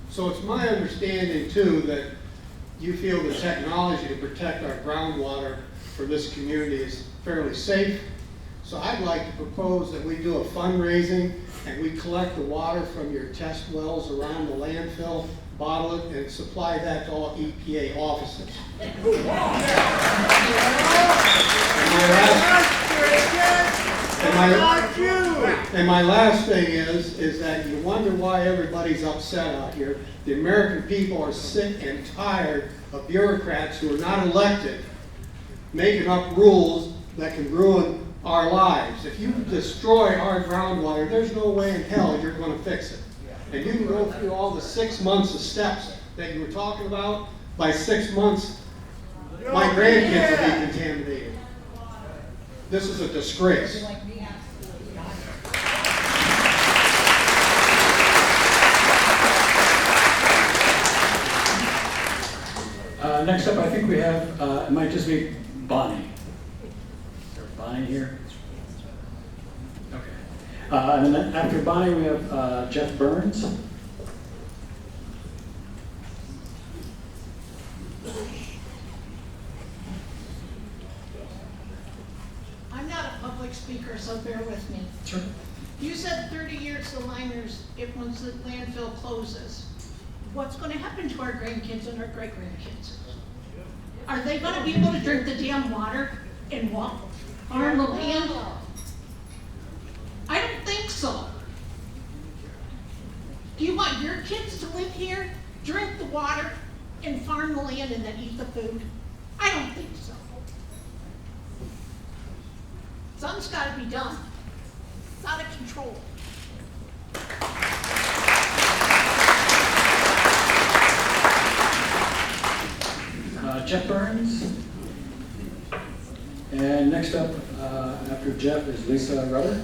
So it's my understanding too that you feel the technology to protect our groundwater for this community is fairly safe. So I'd like to propose that we do a fundraising and we collect the water from your test wells around the landfill, bottle it, and supply that to all EPA offices. And my last thing is that you wonder why everybody's upset out here. The American people are sick and tired of bureaucrats who are not elected making up rules that can ruin our lives. If you destroy our groundwater, there's no way in hell you're going to fix it. And you can go through all the 6 months of steps that you were talking about. By 6 months, my grandkids will be contaminated. This is a disgrace. next up, I think we have, it might just be Bonnie. Is there Bonnie here? Okay. And then after Bonnie, we have Jeff Burns. I'm not a public speaker, so bear with me. Sure. You said 30 years the liners, if once the landfill closes. What's going to happen to our grandkids and our great-grandkids? Are they going to be able to drink the damn water and walk farm the land? I don't think so. Do you want your kids to live here, drink the water, and farm the land and then eat the food? I don't think so. Something's got to be done. It's out of control. Jeff Burns. And next up, after Jeff, is Lisa Rudder.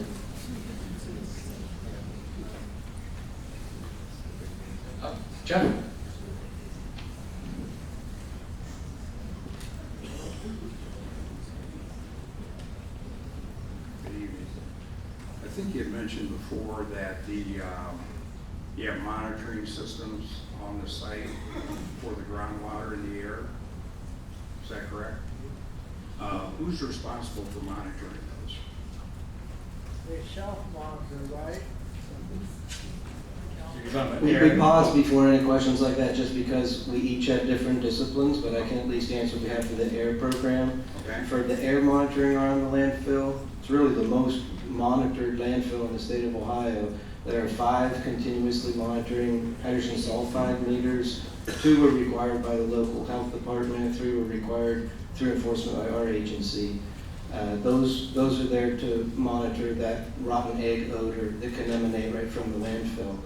Jeff. Good evening. I think you had mentioned before that you have monitoring systems on the site for the groundwater in the air. Is that correct? Who's responsible for monitoring those? They self-monitor, right? We pause before any questions like that just because we each have different disciplines, but I can at least answer on behalf of the air program. Okay. For the air monitoring around the landfill, it's really the most monitored landfill in the state of Ohio. There are 5 continuously monitoring hydrogen sulfide meters. 2 were required by the local health department, 3 were required through enforcement by our agency. Those are there to monitor that rotten egg odor that can emanate right from the landfill.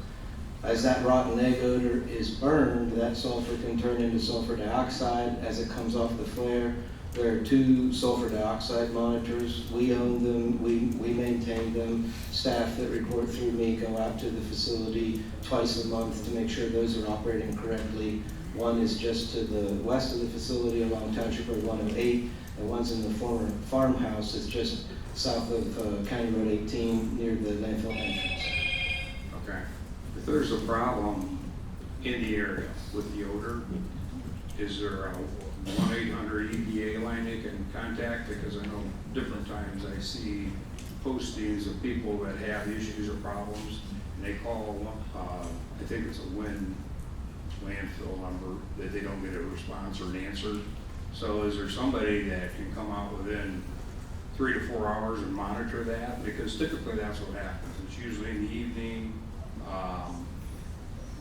As that rotten egg odor is burned, that sulfur can turn into sulfur dioxide as it comes off the flare. There are 2 sulfur dioxide monitors. We own them, we maintain them. Staff that report through me go out to the facility twice a month to make sure those are operating correctly. One is just to the west of the facility along Township Road 108, and one's in the former farmhouse. It's just south of County Road 18 near the landfill entrance. Okay. If there's a problem in the area with the odor, is there a 1-800 EPA line they can contact? Because I know different times I see postings of people that have issues or problems, and they call, I think it's a Wynn landfill number, that they don't get a response or an answer. So is there somebody that can come out within 3 to 4 hours and monitor that? Because typically that's what happens. It's usually in the evening.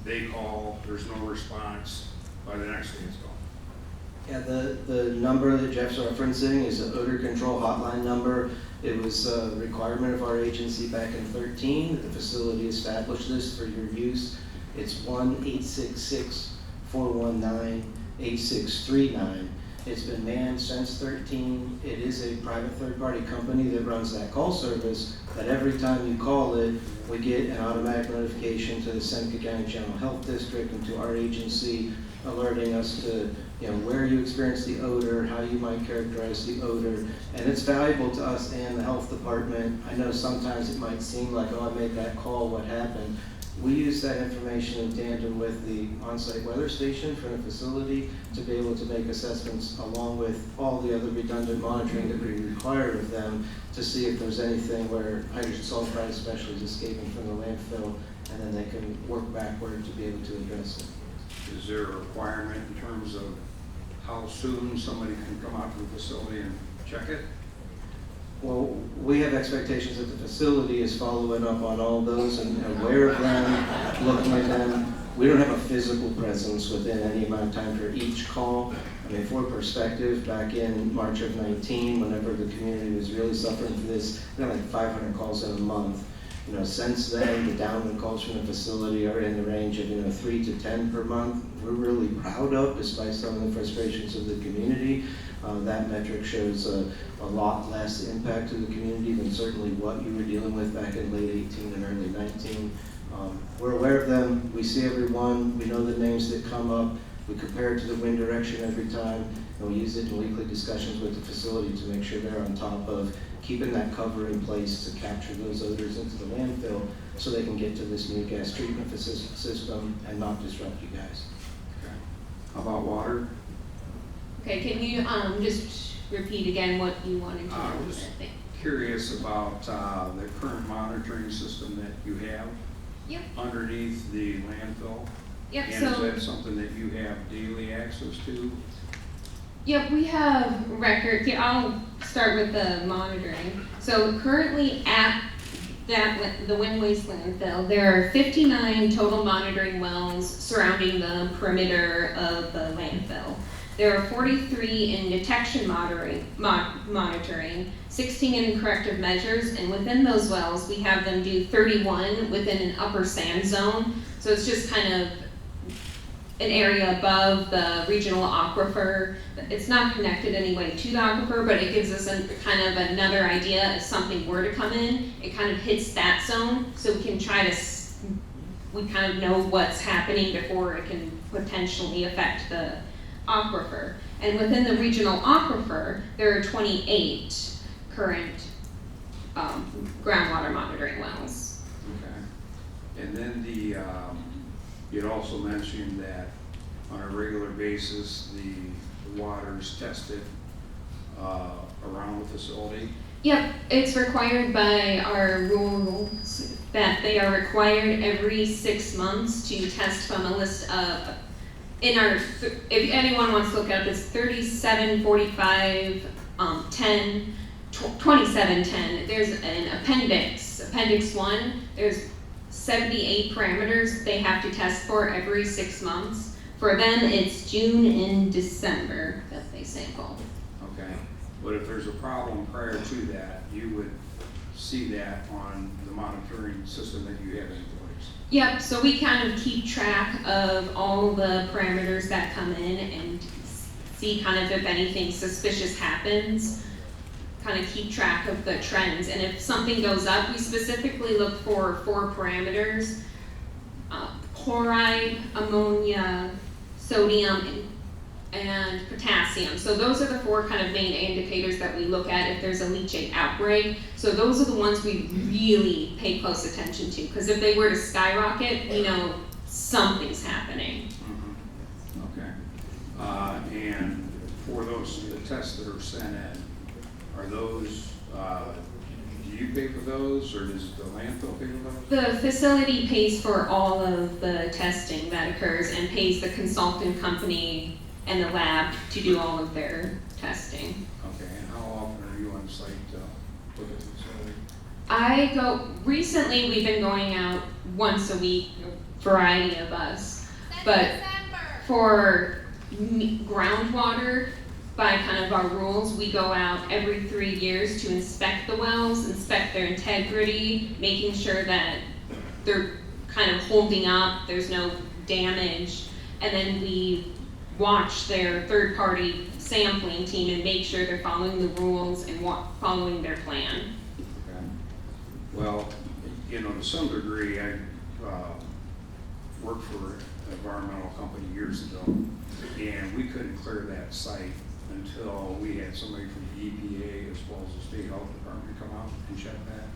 They call, there's no response. By the next day it's gone. Yeah, the number that Jeff's referencing is an odor control hotline number. It was a requirement of our agency back in 2013. The facility established this for your use. It's 1-866-419-8639. It's been manned since 2013. It is a private third-party company that runs that call service, but every time you call it, we get an automatic notification to the Seneca County General Health District and to our agency, alerting us to where you experience the odor, how you might characterize the odor, and it's valuable to us and the health department. I know sometimes it might seem like, oh, I made that call, what happened? We use that information in tandem with the on-site weather station for the facility to be able to make assessments along with all the other redundant monitoring that we require of them to see if there's anything where hydrogen sulfide especially is escaping from the landfill, and then they can work backward to be able to address it. Is there a requirement in terms of how soon somebody can come out to the facility and check it? Well, we have expectations that the facility is following up on all those and aware of them, looking at them. We don't have a physical presence within any amount of time for each call. I mean, for perspective, back in March of 19, whenever the community was really suffering for this, we had like 500 calls in a month. Since then, the downwind calls from the facility are in the range of 3 to 10 per month. We're really proud of, despite some of the frustrations of the community. That metric shows a lot less impact to the community than certainly what you were dealing with back in late 18 and early 19. We're aware of them. We see everyone. We know the names that come up. We compare it to the wind direction every time, and we use it in weekly discussions with the facility to make sure they're on top of keeping that cover in place to capture those odors into the landfill so they can get to this new gas treatment system and not disrupt you guys. How about water? Okay, can you, just repeat again what you wanted to know? I'm just curious about the current monitoring system that you have Yep. underneath the landfill. Yep, And so- is that something that you have daily access to? Yep, we have records. Yeah, I'll start with the monitoring. So currently at the Wind Waste landfill, there are 59 total monitoring wells surrounding the perimeter of the landfill. There are 43 in detection monitoring, 16 in corrective measures, and within those wells, we have them do 31 within an upper sand zone. So it's just kind of an area above the regional aquifer. It's not connected anyway to the aquifer, but it gives us kind of another idea if something were to come in, it kind of hits that zone, so we can try to, we kind of know what's happening before it can potentially affect the aquifer. And within the regional aquifer, there are 28 current groundwater monitoring wells. Okay. And then you'd also mentioned that on a regular basis, the water's tested around the facility. Yep, it's required by our rules that they are required every 6 months to test from a list of, if anyone wants to look up, it's 3745 10 2710. There's an appendix 1. There's 78 parameters they have to test for every 6 months. For them, it's June and December that they sample. Okay. But if there's a problem prior to that, you would see that on the monitoring system that you have in place. Yep, so we kind of keep track of all the parameters that come in and see kind of if anything suspicious happens, kind of keep track of the trends. And if something goes up, we specifically look for 4 parameters: chloride, ammonia, sodium, and potassium. So those are the 4 kind of main indicators that we look at if there's a leachate outbreak. So those are the ones we really pay close attention to, because if they were to skyrocket, we know something's happening. Mm-hmm. Okay. And for the tests that are sent in, are those, do you pay for those, or does the landfill pay for those? The facility pays for all of the testing that occurs and pays the consultant company and the lab to do all of their testing. Okay, and how often are you on site to look at the facility? Recently we've been going out once a week, a variety of us. But for groundwater, by kind of our rules, we go out every 3 years to inspect the wells, inspect their integrity, making sure that they're kind of holding up, there's no damage, and then we watch their third-party sampling team and make sure they're following the rules and following their plan. Okay. Well, to some degree, I worked for an environmental company years ago, and we couldn't clear that site until we had somebody from the EPA as well as the state health department come out and check that.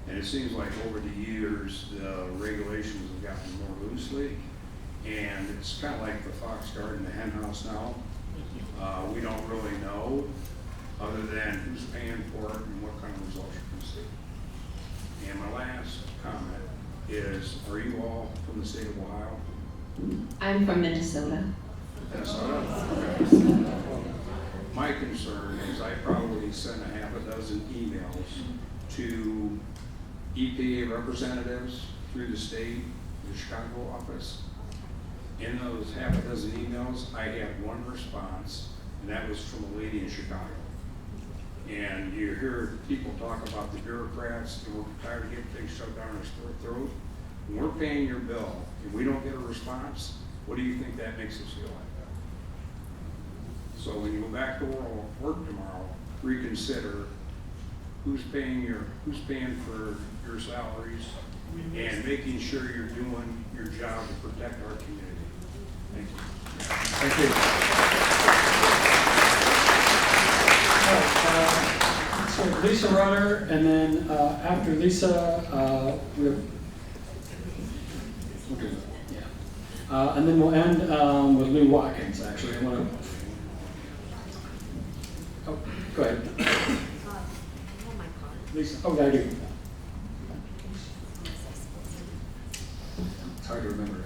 And it seems like over the years, the regulations have gotten more loosely, and it's kind of like the fox guard and the hen house now. We don't really know, other than who's paying for it and what kind of results you can see. And my last comment is, are you all from the state of Ohio? I'm from Minnesota. Minnesota? My concern is I probably sent a half a dozen emails to EPA representatives through the state, the Chicago office. In those half a dozen emails, I had one response, and that was from a lady in Chicago. And you hear people talk about the bureaucrats, and we're tired of getting things shoved down our throat. When we're paying your bill and we don't get a response, what do you think that makes us feel like? So when you go back to work tomorrow, reconsider who's paying for your salaries and making sure you're doing your job to protect our community. Thank you. Thank you. All right, so Lisa Rudder, and then after Lisa, we have, we'll do that, yeah. And then we'll end with Lou Watkins, actually. I want to, oh, go ahead. Lisa, oh, yeah, I do. It's hard to remember,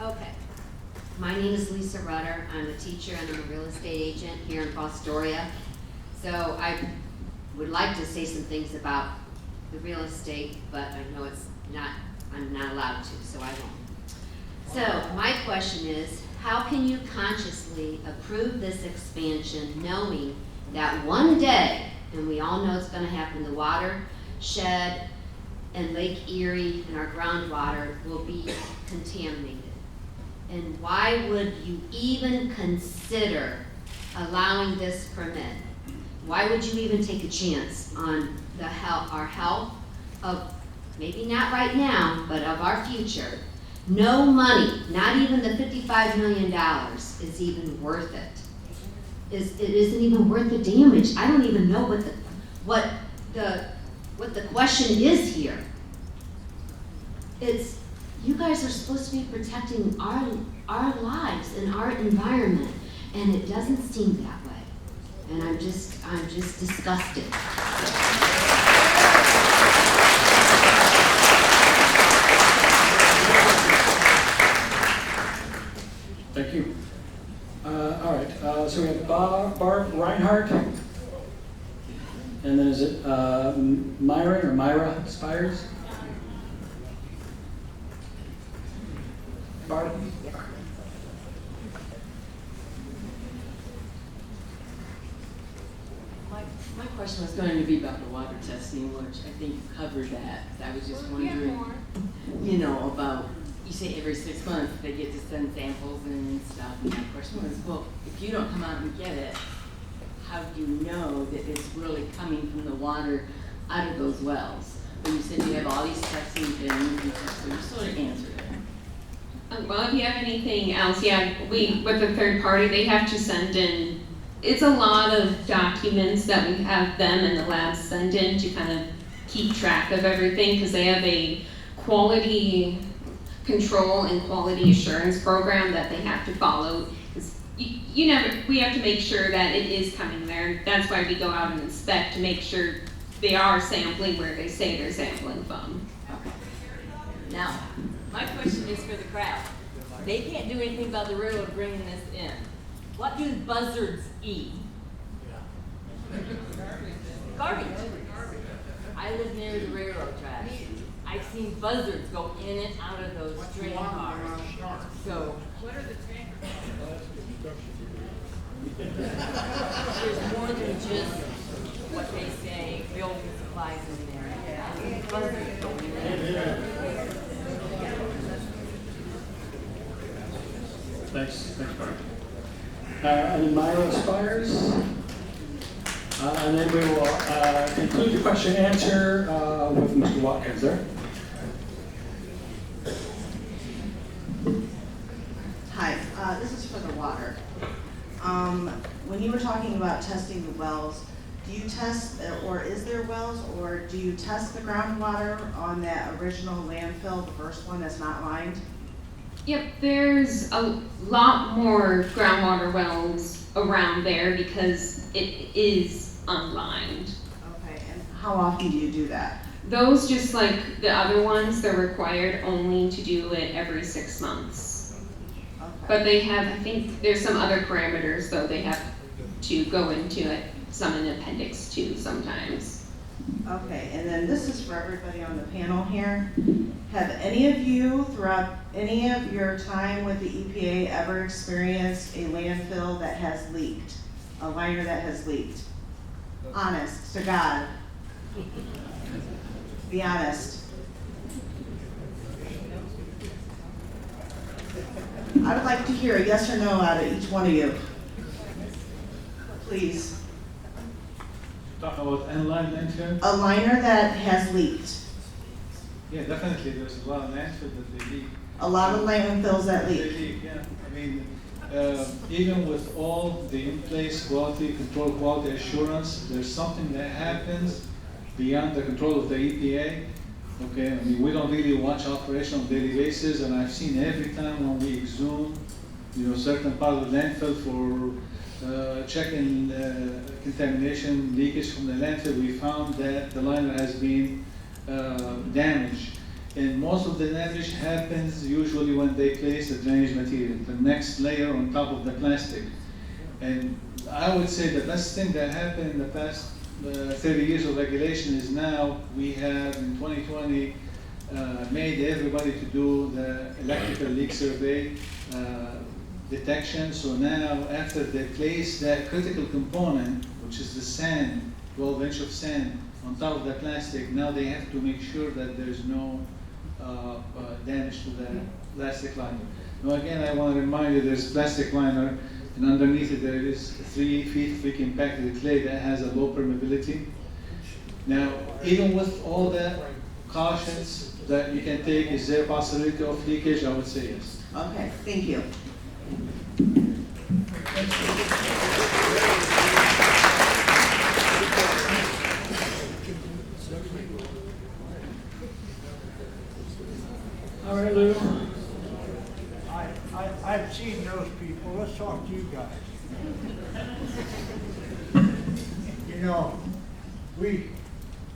right? Okay. My name is Lisa Rudder. I'm a teacher and I'm a real estate agent here in Fostoria. So I would like to say some things about the real estate, but I know I'm not allowed to, so I won't. So my question is, how can you consciously approve this expansion knowing that one day, and we all know it's gonna happen, the watershed and Lake Erie and our groundwater will be contaminated? And why would you even consider allowing this permit? Why would you even take a chance on our health of, maybe not right now, but of our future? No money, not even the $55 million is even worth it. It isn't even worth the damage. I don't even know what the question is here. It's, you guys are supposed to be protecting our lives and our environment, and it doesn't seem that way. And I'm just disgusted. Thank you. All right, so we have Barb Reinhardt, and then is it Myron or Myra Spires? Barb? My question was going to be about the water testing, which I think you covered that. I was just wondering, you know, about, you say every 6 months they get to send samples and stuff. And my question was, well, if you don't come out and get it, how do you know that it's really coming from the water out of those wells? But you said you have all these testing things, so you sort of answered it. Well, if you have anything else, yeah, with the third party, they have to send in, it's a lot of documents that we have them and the labs send in to kind of keep track of everything, because they have a quality control and quality assurance program that they have to follow. We have to make sure that it is coming there. That's why we go out and inspect to make sure they are sampling where they say they're sampling from. Okay. Now, my question is for the crowd. They can't do anything about the railroad bringing this in. What do buzzards eat? Garbage. I live near the railroad tracks. I've seen buzzards go in and out of those train cars. So, what are the tankers? There's more than just what they say, building supplies in there. I mean, buzzards go in there. Thanks, Barb. And then Myra Spires. And then we will conclude the question and answer with Mr. Watkins there. Hi, this is for the water. When you were talking about testing the wells, do you test, or is there wells, or do you test the groundwater on that original landfill, the first one that's not lined? Yep, there's a lot more groundwater wells around there because it is unlined. Okay, and how often do you do that? Those, just like the other ones, they're required only to do it every 6 months. Okay. But they have, I think there's some other parameters though they have to go into it, some in Appendix 2 sometimes. Okay, and then this is for everybody on the panel here. Have any of you, throughout any of your time with the EPA, ever experienced a landfill that has leaked? A liner that has leaked? Honest to God. Be honest. I would like to hear a yes or no out of each one of you. Please. Talk about inline landfill? A liner that has leaked. Yeah, definitely. There's a lot of landfill that they leak. A lot of landfills that leak. Yeah, I mean, even with all the in-place quality control, quality assurance, there's something that happens beyond the control of the EPA. Okay, I mean, we don't really watch operation on a daily basis, and I've seen every time when we exhume, certain part of the landfill for checking contamination leakage from the landfill, we found that the liner has been damaged. And most of the damage happens usually when they place the drainage material, the next layer on top of the plastic. And I would say the best thing that happened in the past 30 years of regulation is now we have in 2020 made everybody to do the electrical leak survey detection. So now after they place that critical component, which is the sand, 12-inch of sand on top of the plastic, now they have to make sure that there's no damage to the plastic liner. Now again, I want to remind you there's plastic liner, and underneath it there is 3 feet thick impacted clay that has a low permeability. Now, even with all the cautions that you can take, is there a possibility of leakage? I would say yes. Okay, thank you. All right, Lou. I've seen those people. Let's talk to you guys.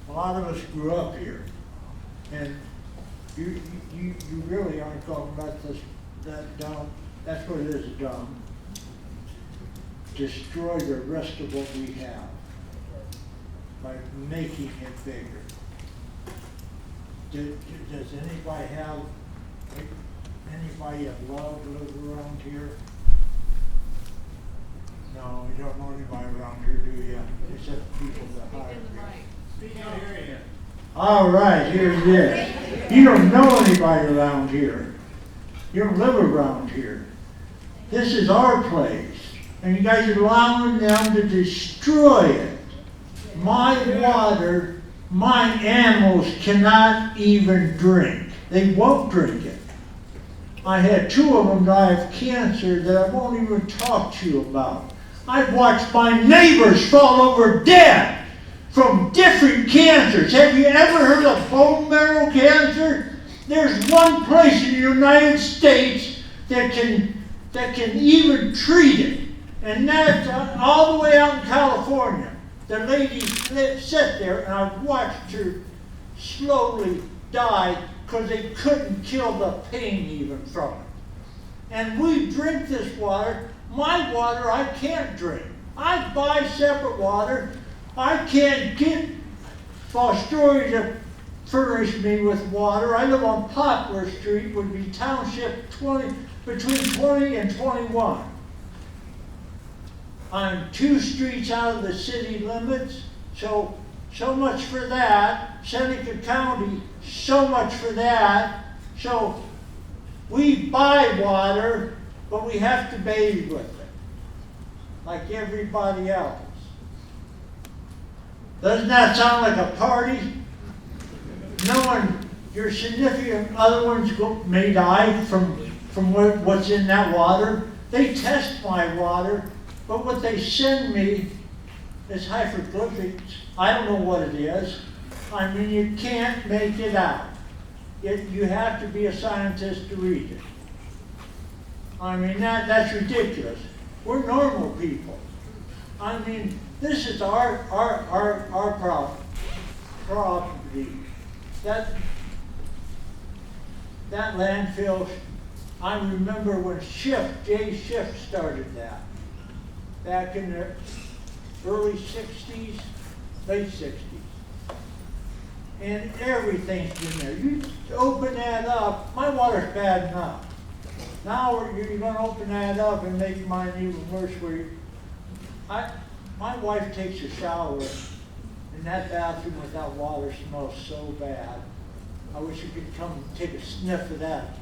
A lot of us grew up here, and you really aren't talking about that dump. That's what it is, a dump. Destroy the rest of what we have by making it bigger. Does anybody have that love live around here? No, you don't know anybody around here, do you? Except people that hire you. All right, here's it. You don't know anybody around here. You don't live around here. This is our place, and you guys are allowing them to destroy it. My water, my animals cannot even drink. They won't drink it. I had 2 of them die of cancer that I won't even talk to you about. I've watched my neighbors fall over dead from different cancers. Have you ever heard of bone marrow cancer? There's one place in the United States that can even treat it, and that's all the way out in California. The lady sat there, and I watched her slowly die because they couldn't kill the pain even from it. And we drink this water. My water I can't drink. I buy separate water. I can't get Fostoria to furnish me with water. I live on Poplar Street, would be township between 20 and 21. I'm 2 streets out of the city limits, so much for that. Seneca County, so much for that. So we buy water, but we have to bathe with it, like everybody else. Doesn't that sound like a party? Knowing your significant other ones may die from what's in that water. They test my water, but what they send me is hieroglyphics. I don't know what it is. I mean, you can't make it out. You have to be a scientist to read it. I mean, that's ridiculous. We're normal people. I mean, this is our property. That landfill, I remember when Jay Schiff started that, back in the early 60s, late 60s. And everything's been there. You open that up, my water's bad enough. Now you're going to open that up and make mine even worse. My wife takes a shower, and that bathroom without water smells so bad. I wish you could come and take a sniff of that.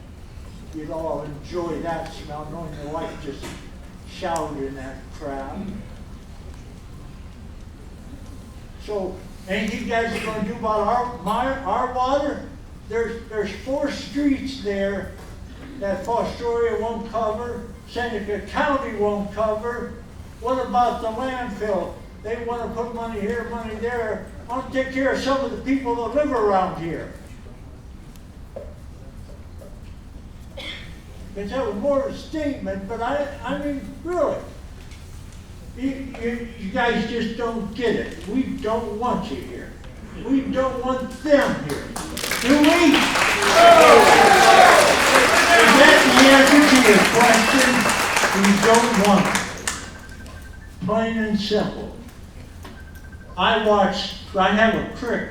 You'd all enjoy that smell, knowing your wife just showered in that crap. So, anything you guys are going to do about our water? There's 4 streets there that Fostoria won't cover, Seneca County won't cover. What about the landfill? They want to put money here, money there. I want to take care of some of the people that live around here. Because that was more of a statement, but I mean, really. You guys just don't get it. We don't want you here. We don't want them here. Do we? Is that the answer to your question? We don't want it. Plain and simple. I have a creek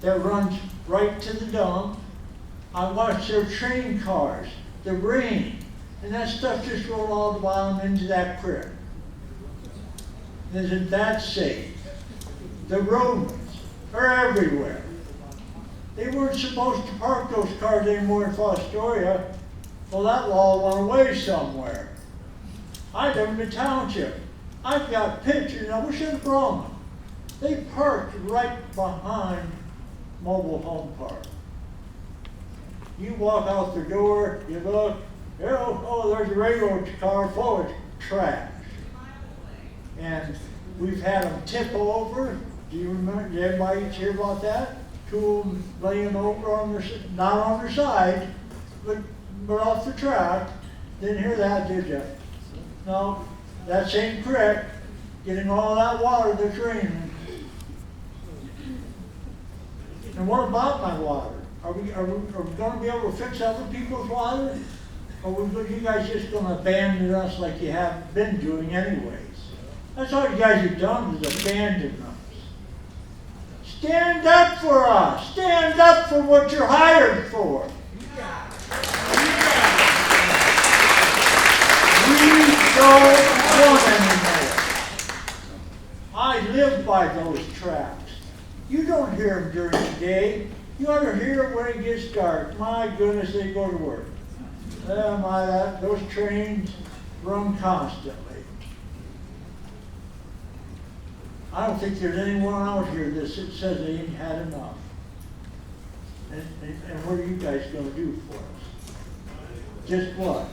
that runs right to the dump. I watch their train cars, the rain, and that stuff just rolled all the bottom into that creek. Isn't that safe? The rodents are everywhere. They weren't supposed to park those cars anymore in Fostoria. Well, that law went away somewhere. I live in the township. I've got pictures, I wish I'd brought them. They parked right behind mobile home park. You walk out the door, you look, oh, there's a railroad car full of trash. And we've had them tip over. Do you remember? Did everybody hear about that? Two of them laying over on their, not on their side, but off the track. Didn't hear that, did you? No, that same creek, getting all that water that's raining. And what about my water? Are we going to be able to fix other people's water? Or are you guys just going to abandon us like you have been doing anyways? That's all you guys have done is abandon us. Stand up for us. Stand up for what you're hired for. We don't want anymore. I live by those tracks. You don't hear them during the day. You ought to hear it when it gets dark. My goodness, they go to work. Those trains run constantly. I don't think there's anyone out here that says they ain't had enough. And what are you guys going to do for us? Just what?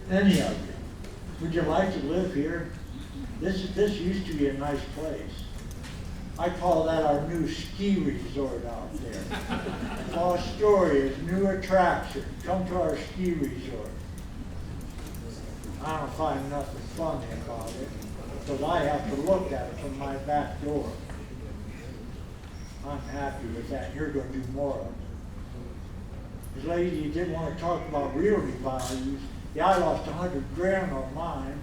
Any of you. Would you like to live here? This used to be a nice place. I call that our new ski resort out there. Fostoria's new attraction. Come to our ski resort. I don't find nothing funny about it, because I have to look at it from my back door. I'm happy with that. You're going to do more of it. This lady didn't want to talk about realty values. Yeah, I lost $100,000 on mine.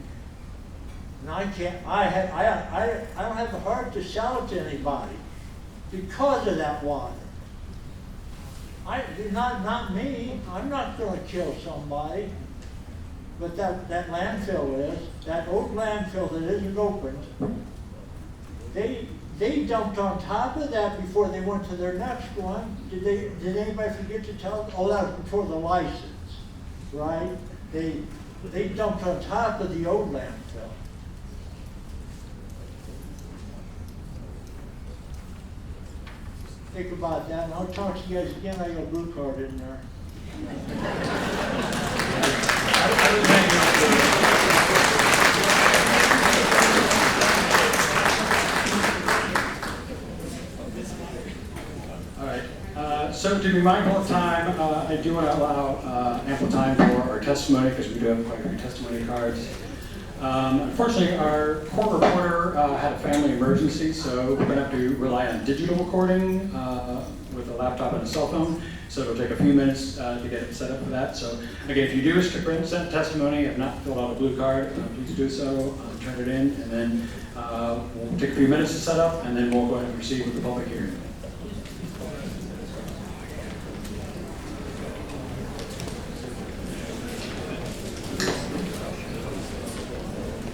And I don't have the heart to sell it to anybody because of that water. Not me. I'm not going to kill somebody. But that landfill is, that old landfill that isn't opened, they dumped on top of that before they went to their next one. Did anybody forget to tell them? Oh, that was before the license, right? They dumped on top of the old landfill. Think about that, and I'll talk to you guys again. I got a blue card in there. All right. So to be mindful of time, I do want to allow ample time for our testimony because we do have quite a few testimony cards. Unfortunately, our court reporter had a family emergency, so we're going to have to rely on digital recording with a laptop and a cell phone. So it'll take a few minutes to get it set up for that. So again, if you do wish to present testimony, have not filled out a blue card, please do so, turn it in, and then we'll take a few minutes to set up, and then we'll go ahead and proceed with the public hearing.